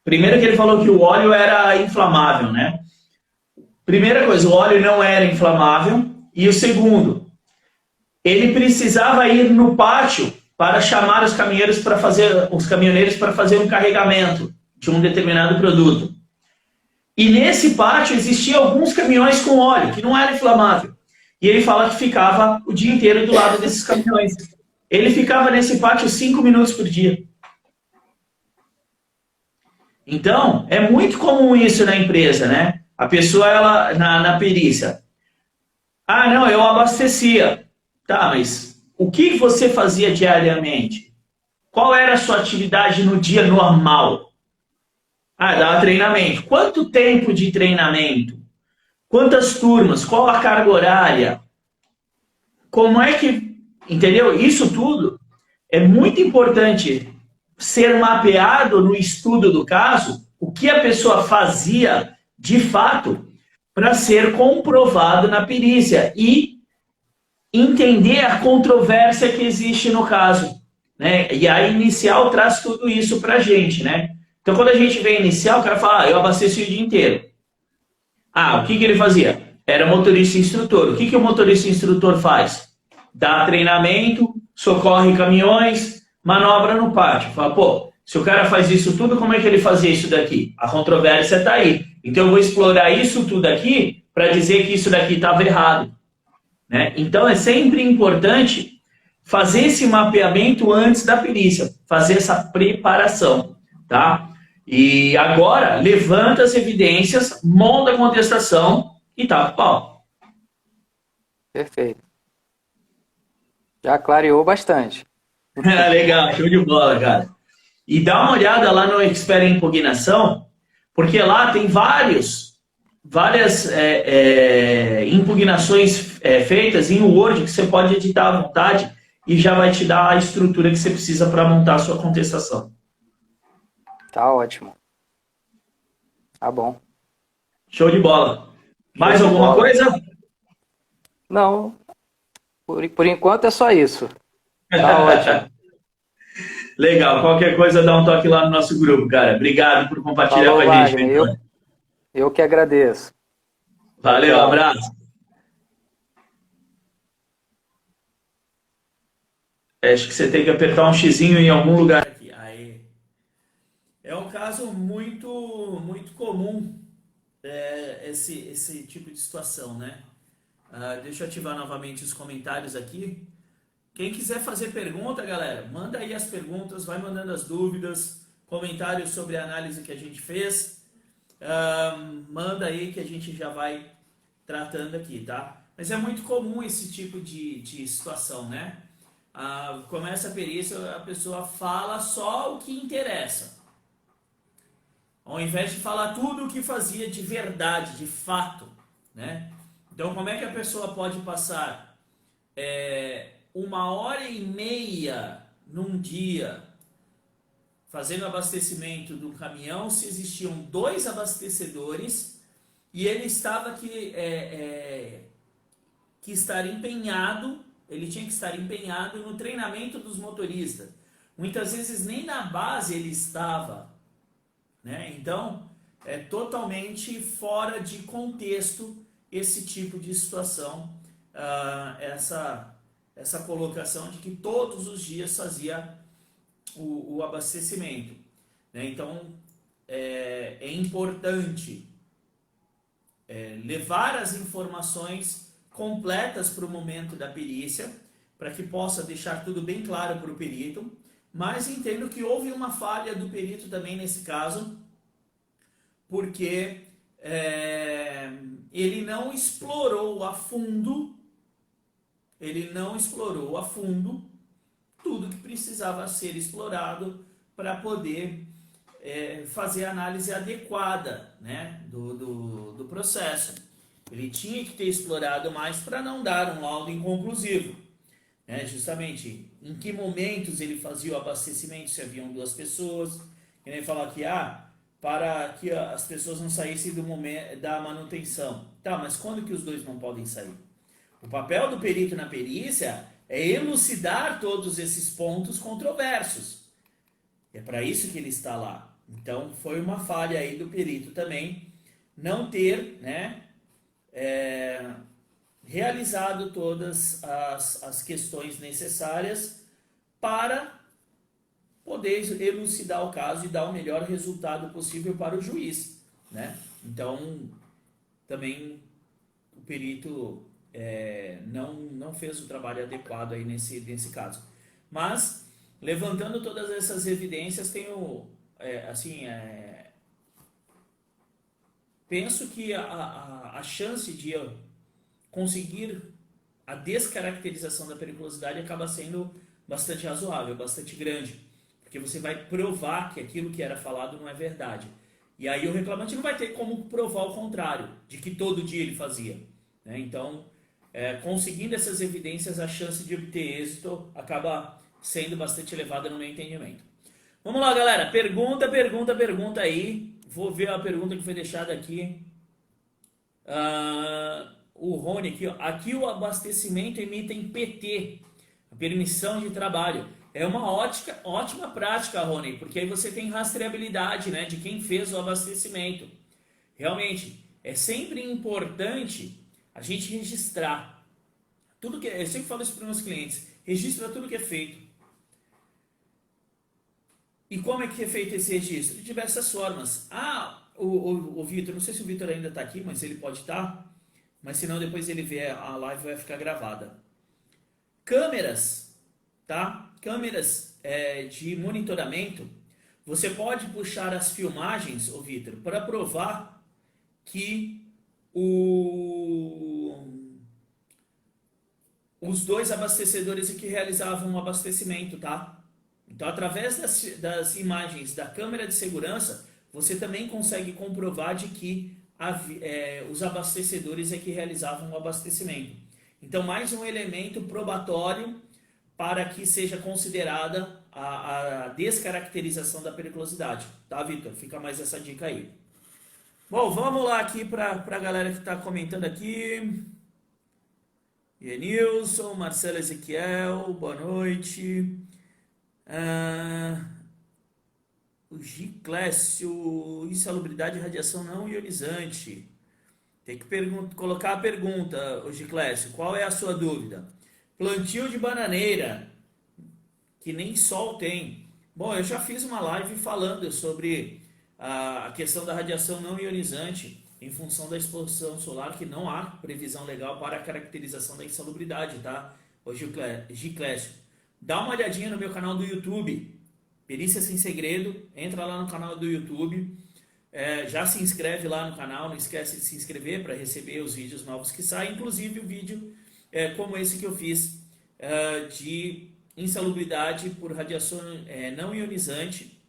primeiro que ele falou que o óleo era inflamável, né? Primeira coisa, o óleo não era inflamável. E o segundo, ele precisava ir no pátio para chamar os caminhoneiros para fazer um carregamento de um determinado produto. E nesse pátio existiam alguns caminhões com óleo, que não era inflamável. E ele fala que ficava o dia inteiro do lado desses caminhões. Ele ficava nesse pátio 5 minutos por dia. Então, é muito comum isso na empresa, né? A pessoa, ela, na perícia. Ah, não, eu abastecia. Tá, mas o que você fazia diariamente? Qual era a sua atividade no dia normal? Ah, dava treinamento. Quanto tempo de treinamento? Quantas turmas? Qual a carga horária? Como é que... Entendeu? Isso tudo é muito importante ser mapeado no estudo do caso, o que a pessoa fazia de fato para ser comprovado na perícia e entender a controvérsia que existe no caso. Né? E a inicial traz tudo isso para a gente. Né? Então, quando a gente vê a inicial, o cara fala, eu abasteci o dia inteiro. Ah, o que ele fazia? Era motorista instrutor. O que o motorista instrutor faz? Dá treinamento, socorre caminhões, manobra no pátio. Fala, pô, se o cara faz isso tudo, como é que ele fazia isso daqui? A controvérsia está aí. Então eu vou explorar isso tudo aqui para dizer que isso daqui estava errado. Né? Então é sempre importante fazer esse mapeamento antes da perícia, fazer essa preparação. Tá? E agora, levanta as evidências, monta a contestação e tá o pau. Perfeito. Já clareou bastante. Legal, show de bola, cara. E dá uma olhada lá no Expert em Impugnação, porque lá tem várias impugnações feitas em Word que você pode editar à vontade e já vai te dar a estrutura que você precisa para montar a sua contestação. Tá ótimo. Tá bom. Show de bola. Mais alguma coisa? Não, por enquanto é só isso. Tá ótimo. Legal. Qualquer coisa, dá um toque lá no nosso grupo, cara. Obrigado por compartilhar Falou, com a gente. Wagner. Eu que agradeço. Valeu, Tchau. abraço. Acho que você tem que apertar um xizinho em algum lugar aqui. Aí. É um caso muito comum esse tipo de situação, né? Deixa eu ativar novamente os comentários aqui. Quem quiser fazer pergunta, galera, manda aí as perguntas, vai mandando as dúvidas, comentários sobre a análise que a gente fez. Manda aí que a gente já vai tratando aqui, tá? Mas é muito comum esse tipo de situação, né? Começa a perícia, a pessoa fala só o que interessa. Ao invés de falar tudo o que fazia de verdade, de fato, né? Então, como é que a pessoa pode passar 1h30 num dia fazendo abastecimento do caminhão se existiam 2 abastecedores e ele estava ele tinha que estar empenhado no treinamento dos motoristas. Muitas vezes nem na base ele estava, né? Então, é totalmente fora de contexto esse tipo de situação, essa colocação de que todos os dias fazia o abastecimento. Né? Então, é importante levar as informações completas para o momento da perícia, para que possa deixar tudo bem claro para o perito, mas entendo que houve uma falha do perito também nesse caso, porque ele não explorou a fundo tudo que precisava ser explorado para poder fazer a análise adequada, né, do processo. Ele tinha que ter explorado mais para não dar um laudo inconclusivo, né, justamente em que momentos ele fazia o abastecimento, se haviam duas pessoas, e nem falar que para que as pessoas não saíssem do momento da manutenção. Tá, mas quando que os dois não podem sair? O papel do perito na perícia é elucidar todos esses pontos controversos. É para isso que ele está lá. Então, foi uma falha aí do perito também não ter, né, realizado todas as questões necessárias para poder elucidar o caso e dar o melhor resultado possível para o juiz, né? Então, também o perito não fez o trabalho adequado aí nesse caso. Mas, levantando todas essas evidências, tenho, penso que a chance de eu conseguir a descaracterização da periculosidade acaba sendo bastante razoável, bastante grande, porque você vai provar que aquilo que era falado não é verdade. E aí o reclamante não vai ter como provar o contrário, de que todo dia ele fazia, né? Então, conseguindo essas evidências, a chance de obter êxito acaba sendo bastante elevada no meu entendimento. Vamos lá, galera. Pergunta aí. Vou ver a pergunta que foi deixada aqui. O Rony aqui, ó. Aqui o abastecimento emite em PT, a permissão de trabalho. É uma ótima prática, Rony, porque aí você tem rastreabilidade, né, de quem fez o abastecimento. Realmente, é sempre importante a gente registrar tudo que eu sempre falo isso para os meus clientes. Registra tudo que é feito. E como é que é feito esse registro? De diversas formas. O Vitor, não sei se o Vitor ainda está aqui, mas ele pode estar. Mas senão depois ele vê a live, vai ficar gravada. Câmeras, tá? Câmeras de monitoramento. Você pode puxar as filmagens, ô Vitor, para provar que os dois abastecedores que realizavam o abastecimento, tá? Então, através das imagens da câmera de segurança, você também consegue comprovar de que os abastecedores é que realizavam o abastecimento. Então, mais um elemento probatório para que seja considerada a descaracterização da periculosidade. Tá, Vitor? Fica mais essa dica aí. Bom, vamos lá aqui para a galera que está comentando aqui. Nilson, Marcelo Ezequiel, boa noite. O Giclésio, insalubridade e radiação não ionizante. Tem que colocar a pergunta, o Giclésio, qual é a sua dúvida? Plantio de bananeira, que nem sol tem. Bom, eu já fiz uma live falando sobre a questão da radiação não ionizante em função da exposição solar, que não há previsão legal para a caracterização da insalubridade, tá? O Giclésio. Dá uma olhadinha no meu canal do YouTube, Perícia Sem Segredo, entra lá no canal do YouTube, já se inscreve lá no canal, não esquece de se inscrever para receber os vídeos novos que saem, inclusive o vídeo como esse que eu fiz de insalubridade por radiação não ionizante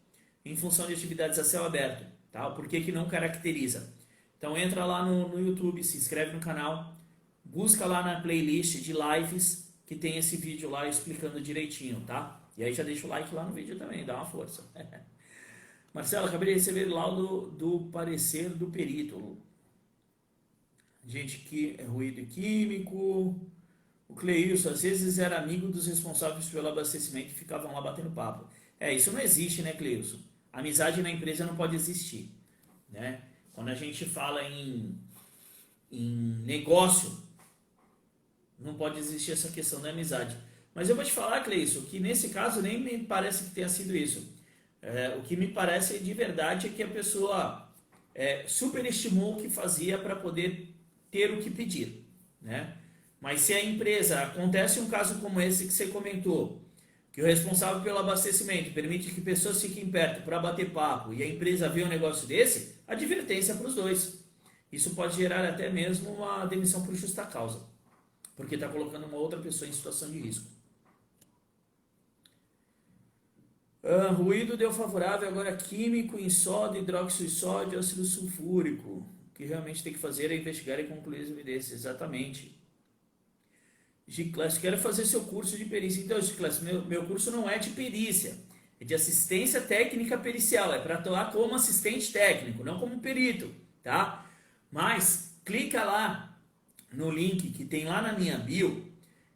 em função de atividades a céu aberto, tá? Por que não caracteriza? Então entra lá no YouTube, se inscreve no canal, busca lá na playlist de lives que tem esse vídeo lá explicando direitinho, tá? E aí já deixa o like lá no vídeo também, dá uma força. Marcelo, acabei de receber o laudo do parecer do perito. Gente, que é ruído químico. O Cleilson, às vezes era amigo dos responsáveis pelo abastecimento e ficavam lá batendo papo. Isso não existe, né, Cleilson? Amizade na empresa não pode existir, né? Quando a gente fala em negócio, não pode existir essa questão da amizade. Mas eu vou te falar, Cleison, que nesse caso nem me parece que tenha sido isso. O que me parece de verdade é que a pessoa superestimou o que fazia para poder ter o que pedir, né? Mas se a empresa, acontece um caso como esse que você comentou, que o responsável pelo abastecimento permite que pessoas fiquem perto para bater papo e a empresa vê um negócio desse, advertência para os dois. Isso pode gerar até mesmo uma demissão por justa causa, porque está colocando uma outra pessoa em situação de risco. Ruído deu favorável, agora químico em sódio, hidróxido de sódio, ácido sulfúrico. O que realmente tem que fazer é investigar e concluir as evidências. Exatamente. Giclass, quero fazer seu curso de perícia. Então, Giclass, meu curso não é de perícia, é de assistência técnica pericial, é para atuar como assistente técnico, não como perito, tá? Mas clica lá no link que tem lá na minha bio,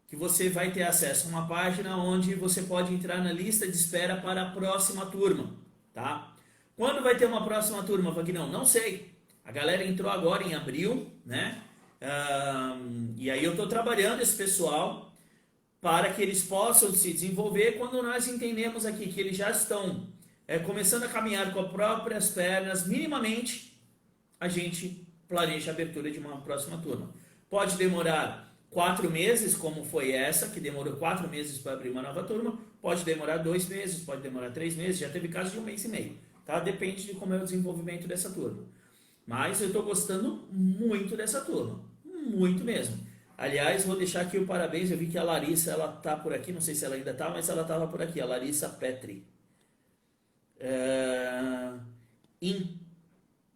que você vai ter acesso a uma página onde você pode entrar na lista de espera para a próxima turma, tá? Quando vai ter uma próxima turma, Vagnão? Não sei. A galera entrou agora em abril, né? E aí eu estou trabalhando esse pessoal para que eles possam se desenvolver quando nós entendemos aqui que eles já estão começando a caminhar com as próprias pernas, minimamente a gente planeja a abertura de uma próxima turma. Pode demorar 4 meses, como foi essa, que demorou 4 meses para abrir uma nova turma, pode demorar 2 meses, pode demorar 3 meses, já teve casos de 1 mês e meio, tá? Depende de como é o desenvolvimento dessa turma. Mas eu estou gostando muito dessa turma, muito mesmo. Aliás, vou deixar aqui o parabéns, eu vi que a Larissa, ela tá por aqui, não sei se ela ainda tá, mas ela estava por aqui, a Larissa Petri. Em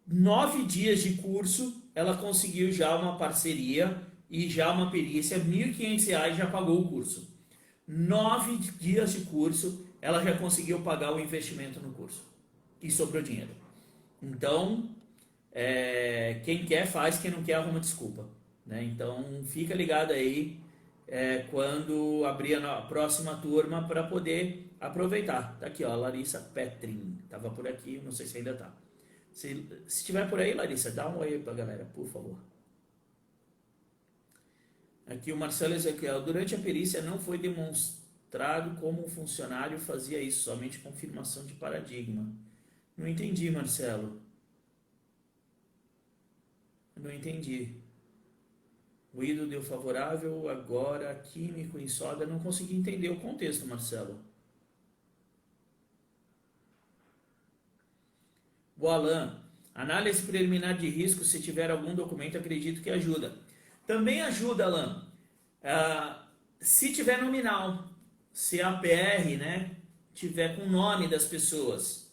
9 dias de curso, ela conseguiu já uma parceria e já uma perícia, R$ 1.500 já pagou o curso. 9 dias de curso, ela já conseguiu pagar o investimento no curso. E sobrou dinheiro. Então, quem quer faz, quem não quer arruma desculpa. Né? Então, fica ligado aí quando abrir a próxima turma para poder aproveitar. Tá aqui, ó, a Larissa Petrin. Tava por aqui, não sei se ainda tá. Se estiver por aí, Larissa, dá um oi pra galera, por favor. Aqui o Marcelo Ezequiel. Durante a perícia não foi demonstrado como o funcionário fazia isso, somente confirmação de paradigma. Não entendi, Marcelo. Não entendi. Ruído deu favorável, agora químico em soda. Não consegui entender o contexto, Marcelo. O Alan, análise preliminar de risco, se tiver algum documento, acredito que ajuda. Também ajuda, Alan. Se tiver nominal, se a PR, né, tiver com o nome das pessoas,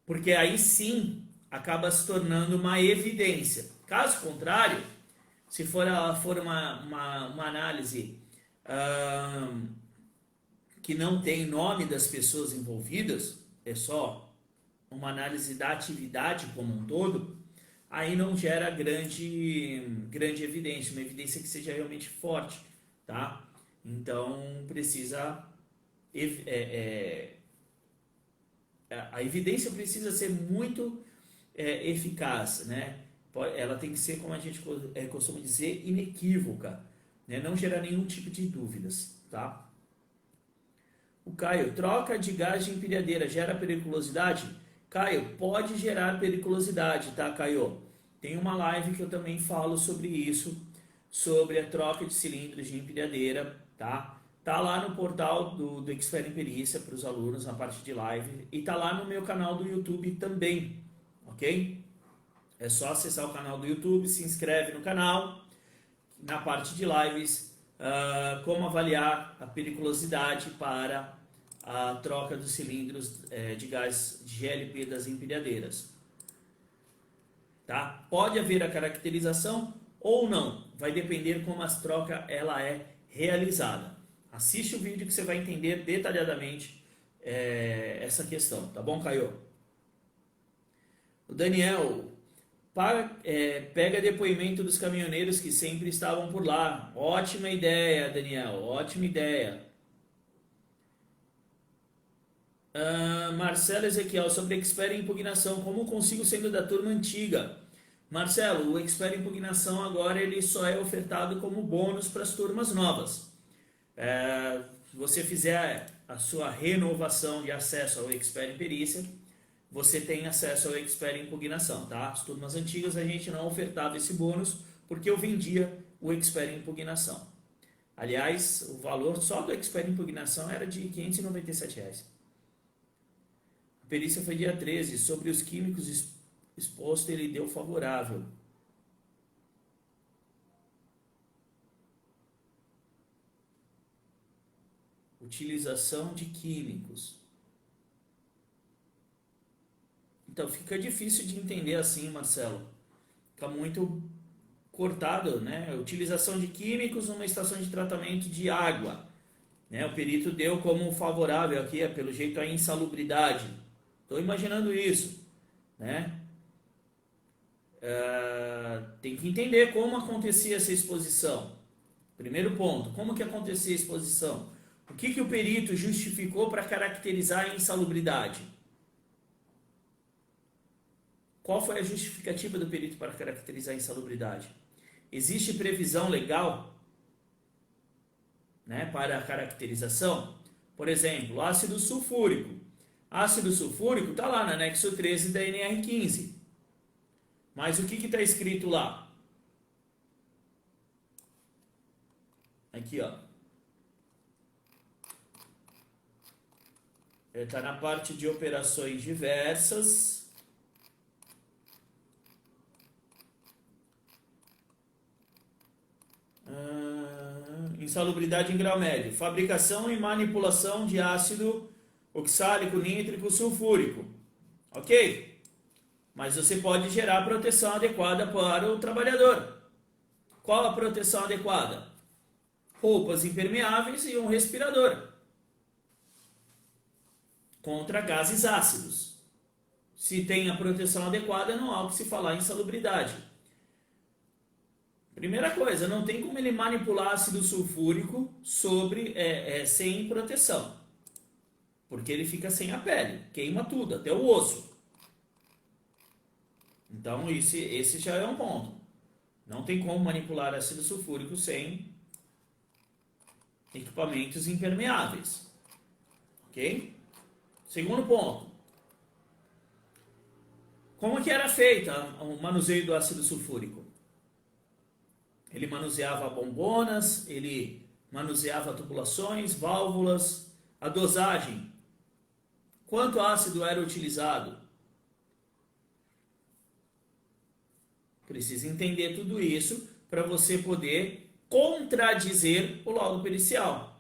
porque aí sim acaba se tornando uma evidência. Caso contrário, se for uma análise que não tem nome das pessoas envolvidas, é só uma análise da atividade como um todo, aí não gera grande evidência, uma evidência que seja realmente forte, tá? Então precisa a evidência precisa ser muito eficaz, né? Ela tem que ser, como a gente costuma dizer, inequívoca, né? Não gerar nenhum tipo de dúvidas, tá? O Caio, troca de gás de empilhadeira gera periculosidade? Caio, pode gerar periculosidade, tá, Caio? Tem uma live que eu também falo sobre isso, sobre a troca de cilindros de empilhadeira, tá? Tá lá no portal do Expert em Perícia para os alunos, na parte de live, e tá lá no meu canal do YouTube também, ok? É só acessar o canal do YouTube, se inscreve no canal, na parte de lives, como avaliar a periculosidade para a troca dos cilindros de gás de GLP das empilhadeiras. Tá? Pode haver a caracterização ou não, vai depender como a troca ela é realizada. Assiste o vídeo que você vai entender detalhadamente essa questão, tá bom, Caio? O Daniel, pega depoimento dos caminhoneiros que sempre estavam por lá. Ótima ideia, Daniel, ótima ideia. Marcelo Ezequiel, sobre Expert em Impugnação, como consigo sendo da turma antiga? Marcelo, o Expert em Impugnação agora ele só é ofertado como bônus para as turmas novas. Se você fizer a sua renovação de acesso ao Expert em Perícia, você tem acesso ao Expert em Impugnação, tá? As turmas antigas a gente não ofertava esse bônus porque eu vendia o Expert em Impugnação. Aliás, o valor só do Expert em Impugnação era de R$ 597. A perícia foi dia 13. Sobre os químicos expostos, ele deu favorável. Utilização de químicos. Então fica difícil de entender assim, Marcelo. Fica muito cortado, né? Utilização de químicos numa estação de tratamento de água. Né? O perito deu como favorável aqui, pelo jeito, a insalubridade. Estou imaginando isso. Né? Tem que entender como acontecia essa exposição. Primeiro ponto, como que acontecia a exposição? O que o perito justificou para caracterizar a insalubridade? Qual foi a justificativa do perito para caracterizar a insalubridade? Existe previsão legal, né, para a caracterização? Por exemplo, ácido sulfúrico. Ácido sulfúrico está lá no anexo 13 da NR15. Mas o que está escrito lá? Aqui, ó. Ele está na parte de operações diversas. Insalubridade em grau médio. Fabricação e manipulação de ácido oxálico, nítrico, sulfúrico. Ok? Mas você pode gerar proteção adequada para o trabalhador. Qual a proteção adequada? Roupas impermeáveis e um respirador contra gases ácidos. Se tem a proteção adequada, não há o que se falar em insalubridade. Primeira coisa, não tem como ele manipular ácido sulfúrico sem proteção. Porque ele fica sem a pele, queima tudo, até o osso. Então esse já é um ponto. Não tem como manipular ácido sulfúrico sem equipamentos impermeáveis. Ok? Segundo ponto. Como que era feito o manuseio do ácido sulfúrico? Ele manuseava bombonas, ele manuseava tubulações, válvulas, a dosagem. Quanto ácido era utilizado? Precisa entender tudo isso para você poder contradizer o laudo pericial.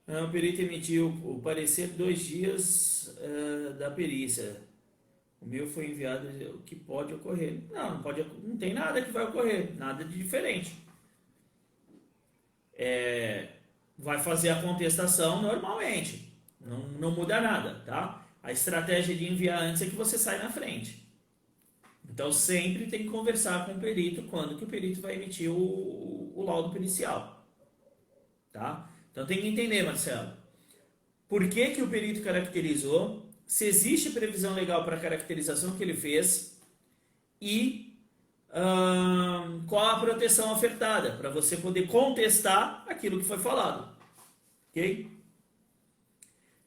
O perito emitiu o parecer 2 dias da perícia. O meu foi enviado o que pode ocorrer. Não tem nada que vai ocorrer, nada de diferente. Vai fazer a contestação normalmente, não muda nada, tá? A estratégia de enviar antes é que você sai na frente. Então sempre tem que conversar com o perito quando que o perito vai emitir o laudo pericial, tá? Então tem que entender, Marcelo, por que o perito caracterizou, se existe previsão legal para a caracterização que ele fez e qual a proteção ofertada para você poder contestar aquilo que foi falado. Ok?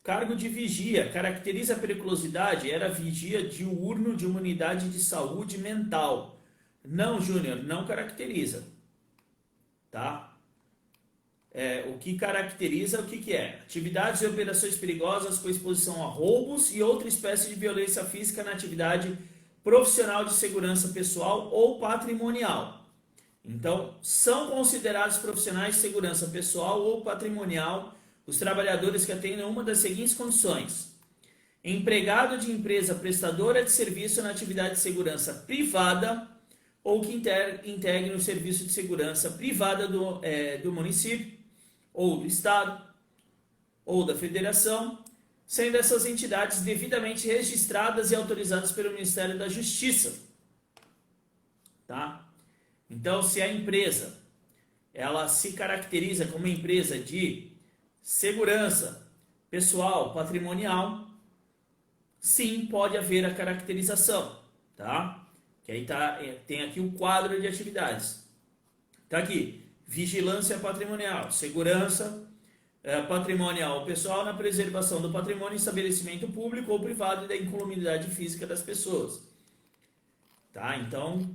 Cargo de vigia. Caracteriza a periculosidade. Era vigia diurno de uma unidade de saúde mental. Não, Júnior, não caracteriza. Tá? O que caracteriza, o que é? Atividades e operações perigosas com exposição a roubos e outra espécie de violência física na atividade profissional de segurança pessoal ou patrimonial. Então, são considerados profissionais de segurança pessoal ou patrimonial os trabalhadores que atendem uma das seguintes condições: empregado de empresa prestadora de serviço na atividade de segurança privada ou que integre um serviço de segurança privada do município ou do estado ou da federação, sendo essas entidades devidamente registradas e autorizadas pelo Ministério da Justiça. Tá? Então, se a empresa ela se caracteriza como uma empresa de segurança pessoal, patrimonial, sim, pode haver a caracterização, tá? Que aí tem aqui o quadro de atividades. Tá aqui, vigilância patrimonial, segurança patrimonial pessoal na preservação do patrimônio em estabelecimento público ou privado e da incolumidade física das pessoas. Tá? Então,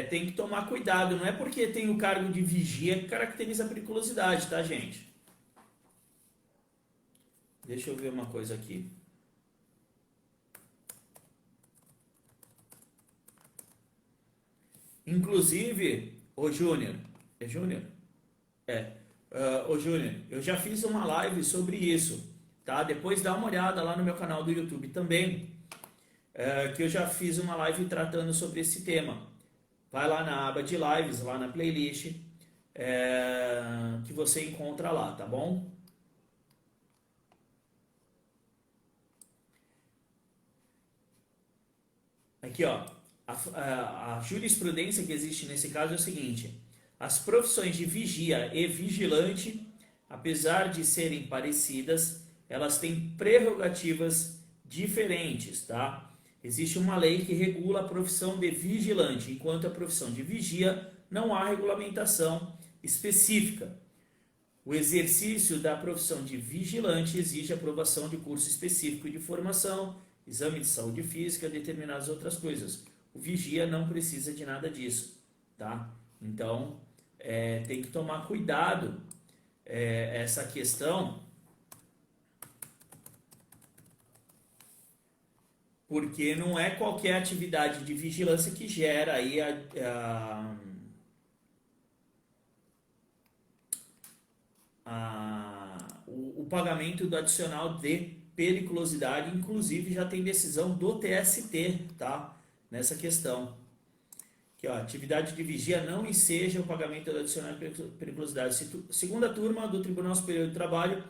tem que tomar cuidado, não é porque tem o cargo de vigia que caracteriza a periculosidade, tá, gente? Deixa eu ver uma coisa aqui. Inclusive, ô Júnior, é Júnior? Ô Júnior, eu já fiz uma live sobre isso, tá? Depois dá uma olhada lá no meu canal do YouTube também. que eu já fiz uma live tratando sobre esse tema. Vai lá na aba de lives, lá na playlist, que você encontra lá, tá bom? Aqui, ó, a jurisprudência que existe nesse caso é o seguinte: as profissões de vigia e vigilante, apesar de serem parecidas, elas têm prerrogativas diferentes, tá? Existe uma lei que regula a profissão de vigilante, enquanto a profissão de vigia não há regulamentação específica. O exercício da profissão de vigilante exige aprovação de curso específico de formação, exame de saúde física, determinadas outras coisas. O vigia não precisa de nada disso, tá? Então, tem que tomar cuidado essa questão, porque não é qualquer atividade de vigilância que gera aí o pagamento do adicional de periculosidade. Inclusive já tem decisão do TST, tá? Nessa questão. Aqui, ó, atividade de vigia não enseja o pagamento do adicional de periculosidade. Segunda turma do Tribunal Superior do Trabalho,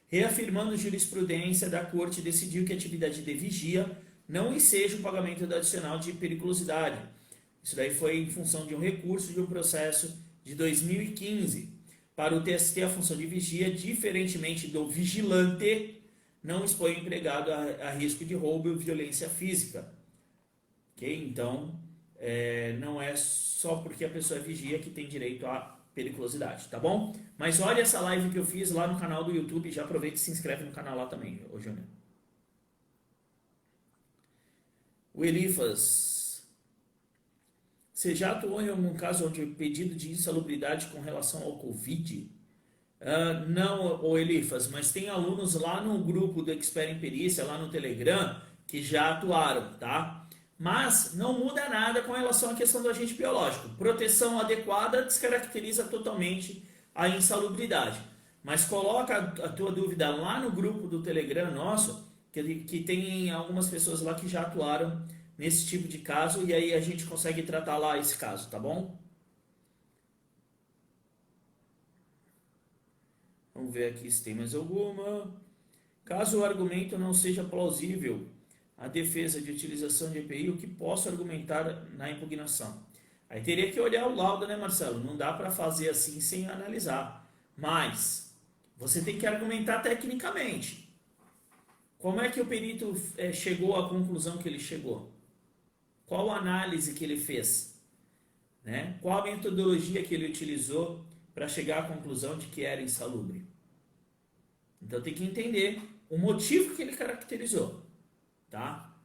reafirmando jurisprudência da Corte, decidiu que a atividade de vigia não enseja o pagamento do adicional de periculosidade. Isso daí foi em função de um recurso de um processo de 2015. Para o TST, a função de vigia, diferentemente do vigilante, não expõe o empregado a risco de roubo e violência física. Ok? Então, não é só porque a pessoa é vigia que tem direito à periculosidade, tá bom? Mas olha essa live que eu fiz lá no canal do YouTube, já aproveita e se inscreve no canal lá também, ô Júnior. O Elifas, você já atuou em algum caso onde o pedido de insalubridade com relação ao Covid? Não, ô Elifas, mas tem alunos lá no grupo do Expert em Perícia, lá no Telegram, que já atuaram, tá? Mas não muda nada com relação à questão do agente biológico. Proteção adequada descaracteriza totalmente a insalubridade. Mas coloca a tua dúvida lá no grupo do Telegram nosso, que tem algumas pessoas lá que já atuaram nesse tipo de caso, e aí a gente consegue tratar lá esse caso, tá bom? Vamos ver aqui se tem mais alguma. Caso o argumento não seja plausível, a defesa de utilização de EPI, o que posso argumentar na impugnação? Aí teria que olhar o laudo, né, Marcelo? Não dá para fazer assim sem analisar. Mas você tem que argumentar tecnicamente. Como é que o perito chegou à conclusão que ele chegou? Qual a análise que ele fez? Né? Qual a metodologia que ele utilizou para chegar à conclusão de que era insalubre? Então tem que entender o motivo que ele caracterizou, tá?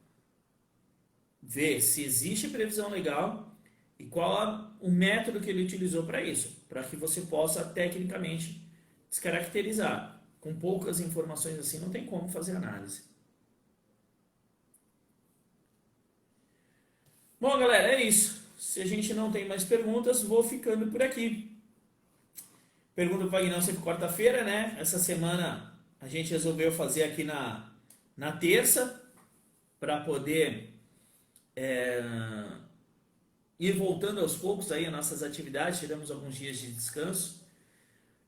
Ver se existe previsão legal e qual o método que ele utilizou para isso, para que você possa tecnicamente descaracterizar. Com poucas informações assim não tem como fazer análise. Bom, galera, é isso. Se a gente não tem mais perguntas, vou ficando por aqui. Pergunta para o Vagnão sempre quarta-feira, né? Essa semana a gente resolveu fazer aqui na terça, para poder ir voltando aos poucos aí as nossas atividades. Tiramos alguns dias de descanso.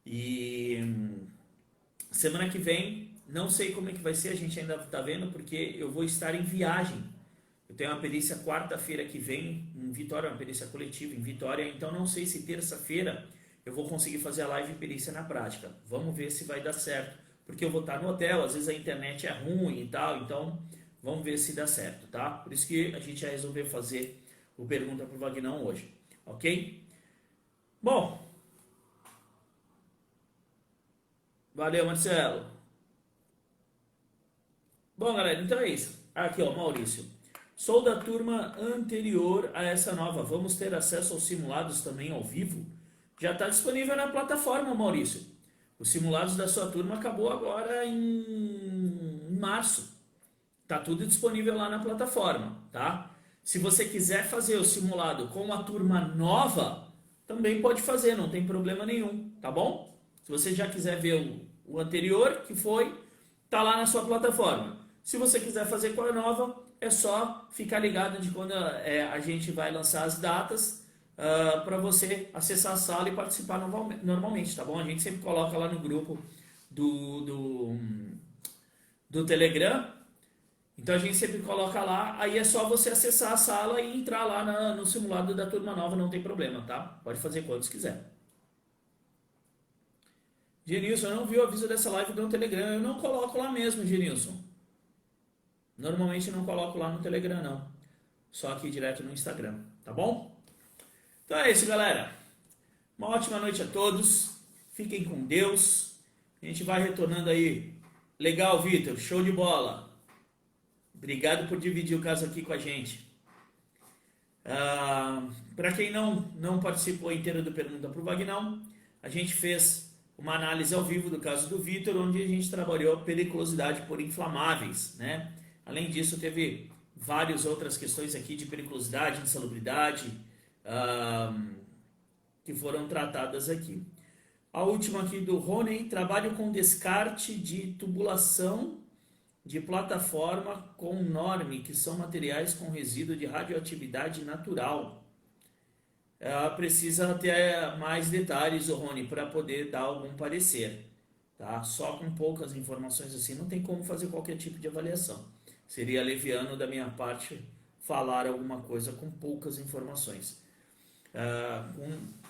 E semana que vem, não sei como é que vai ser, a gente ainda está vendo, porque eu vou estar em viagem. Eu tenho uma perícia quarta-feira que vem em Vitória, uma perícia coletiva em Vitória, então não sei se terça-feira eu vou conseguir fazer a live perícia na prática. Vamos ver se vai dar certo, porque eu vou estar no hotel, às vezes a internet é ruim e tal, então vamos ver se dá certo, tá? Por isso que a gente já resolveu fazer o Pergunta para o Vagnão hoje, ok? Bom, valeu, Marcelo. Bom, galera, então é isso. Aqui, ó, Maurício. Sou da turma anterior a essa nova. Vamos ter acesso aos simulados também ao vivo? Já está disponível na plataforma, Maurício. Os simulados da sua turma acabou agora em março. Tá tudo disponível lá na plataforma, tá? Se você quiser fazer o simulado com a turma nova, também pode fazer, não tem problema nenhum, tá bom? Se você já quiser ver o anterior, que foi, tá lá na sua plataforma. Se você quiser fazer com a nova, é só ficar ligado de quando a gente vai lançar as datas para você acessar a sala e participar normalmente, tá bom? A gente sempre coloca lá no grupo do Telegram. Então a gente sempre coloca lá, aí é só você acessar a sala e entrar lá no simulado da turma nova, não tem problema, tá? Pode fazer quantos quiser. Genilson, eu não vi o aviso dessa live do Telegram, eu não coloco lá mesmo, Genilson. Normalmente não coloco lá no Telegram, não. Só aqui direto no Instagram, tá bom? Então é isso, galera. Uma ótima noite a todos. Fiquem com Deus. A gente vai retornando aí. Legal, Vitor. Show de bola. Obrigado por dividir o caso aqui com a gente. Para quem não participou inteiro do Pergunta para o Vagnão, a gente fez uma análise ao vivo do caso do Vitor, onde a gente trabalhou periculosidade por inflamáveis, né? Além disso, teve várias outras questões aqui de periculosidade, insalubridade, que foram tratadas aqui. A última aqui do Rony, trabalho com descarte de tubulação de plataforma com norme, que são materiais com resíduo de radioatividade natural. Precisa ter mais detalhes, Rony, para poder dar algum parecer. Tá? Só com poucas informações assim não tem como fazer qualquer tipo de avaliação. Seria leviano da minha parte falar alguma coisa com poucas informações.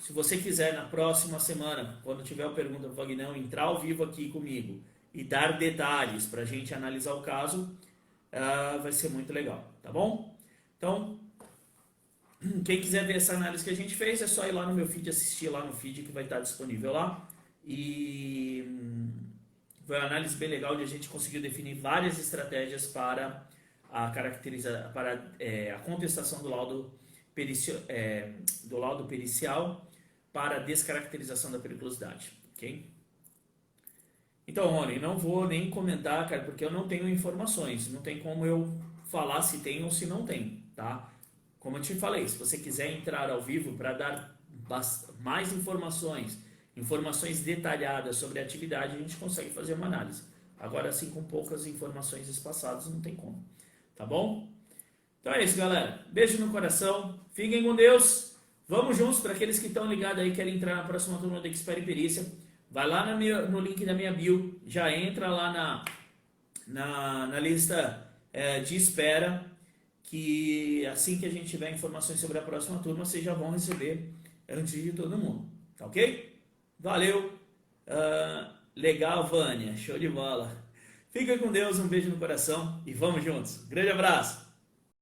Se você quiser na próxima semana, quando tiver a pergunta do Vagnão, entrar ao vivo aqui comigo e dar detalhes para a gente analisar o caso, vai ser muito legal, tá bom? Então, quem quiser ver essa análise que a gente fez, é só ir lá no meu feed, assistir lá no feed que vai estar disponível lá. E foi uma análise bem legal, onde a gente conseguiu definir várias estratégias para a contestação do laudo pericial para a descaracterização da periculosidade, ok? Então, Rony, não vou nem comentar, cara, porque eu não tenho informações, não tem como eu falar se tem ou se não tem, tá? Como eu te falei, se você quiser entrar ao vivo para dar mais informações detalhadas sobre a atividade, a gente consegue fazer uma análise. Agora, assim, com poucas informações espaçadas, não tem como, tá bom? Então é isso, galera. Beijo no coração, fiquem com Deus, vamos juntos. Para aqueles que estão ligados aí, querem entrar na próxima turma da Expert Perícia, vai lá no link da minha bio, já entra lá na lista de espera, que assim que a gente tiver informações sobre a próxima turma, vocês já vão receber antes de todo mundo, tá ok? Valeu, legal, Vânia, show de bola. Fica com Deus, um beijo no coração e vamos juntos. Grande abraço.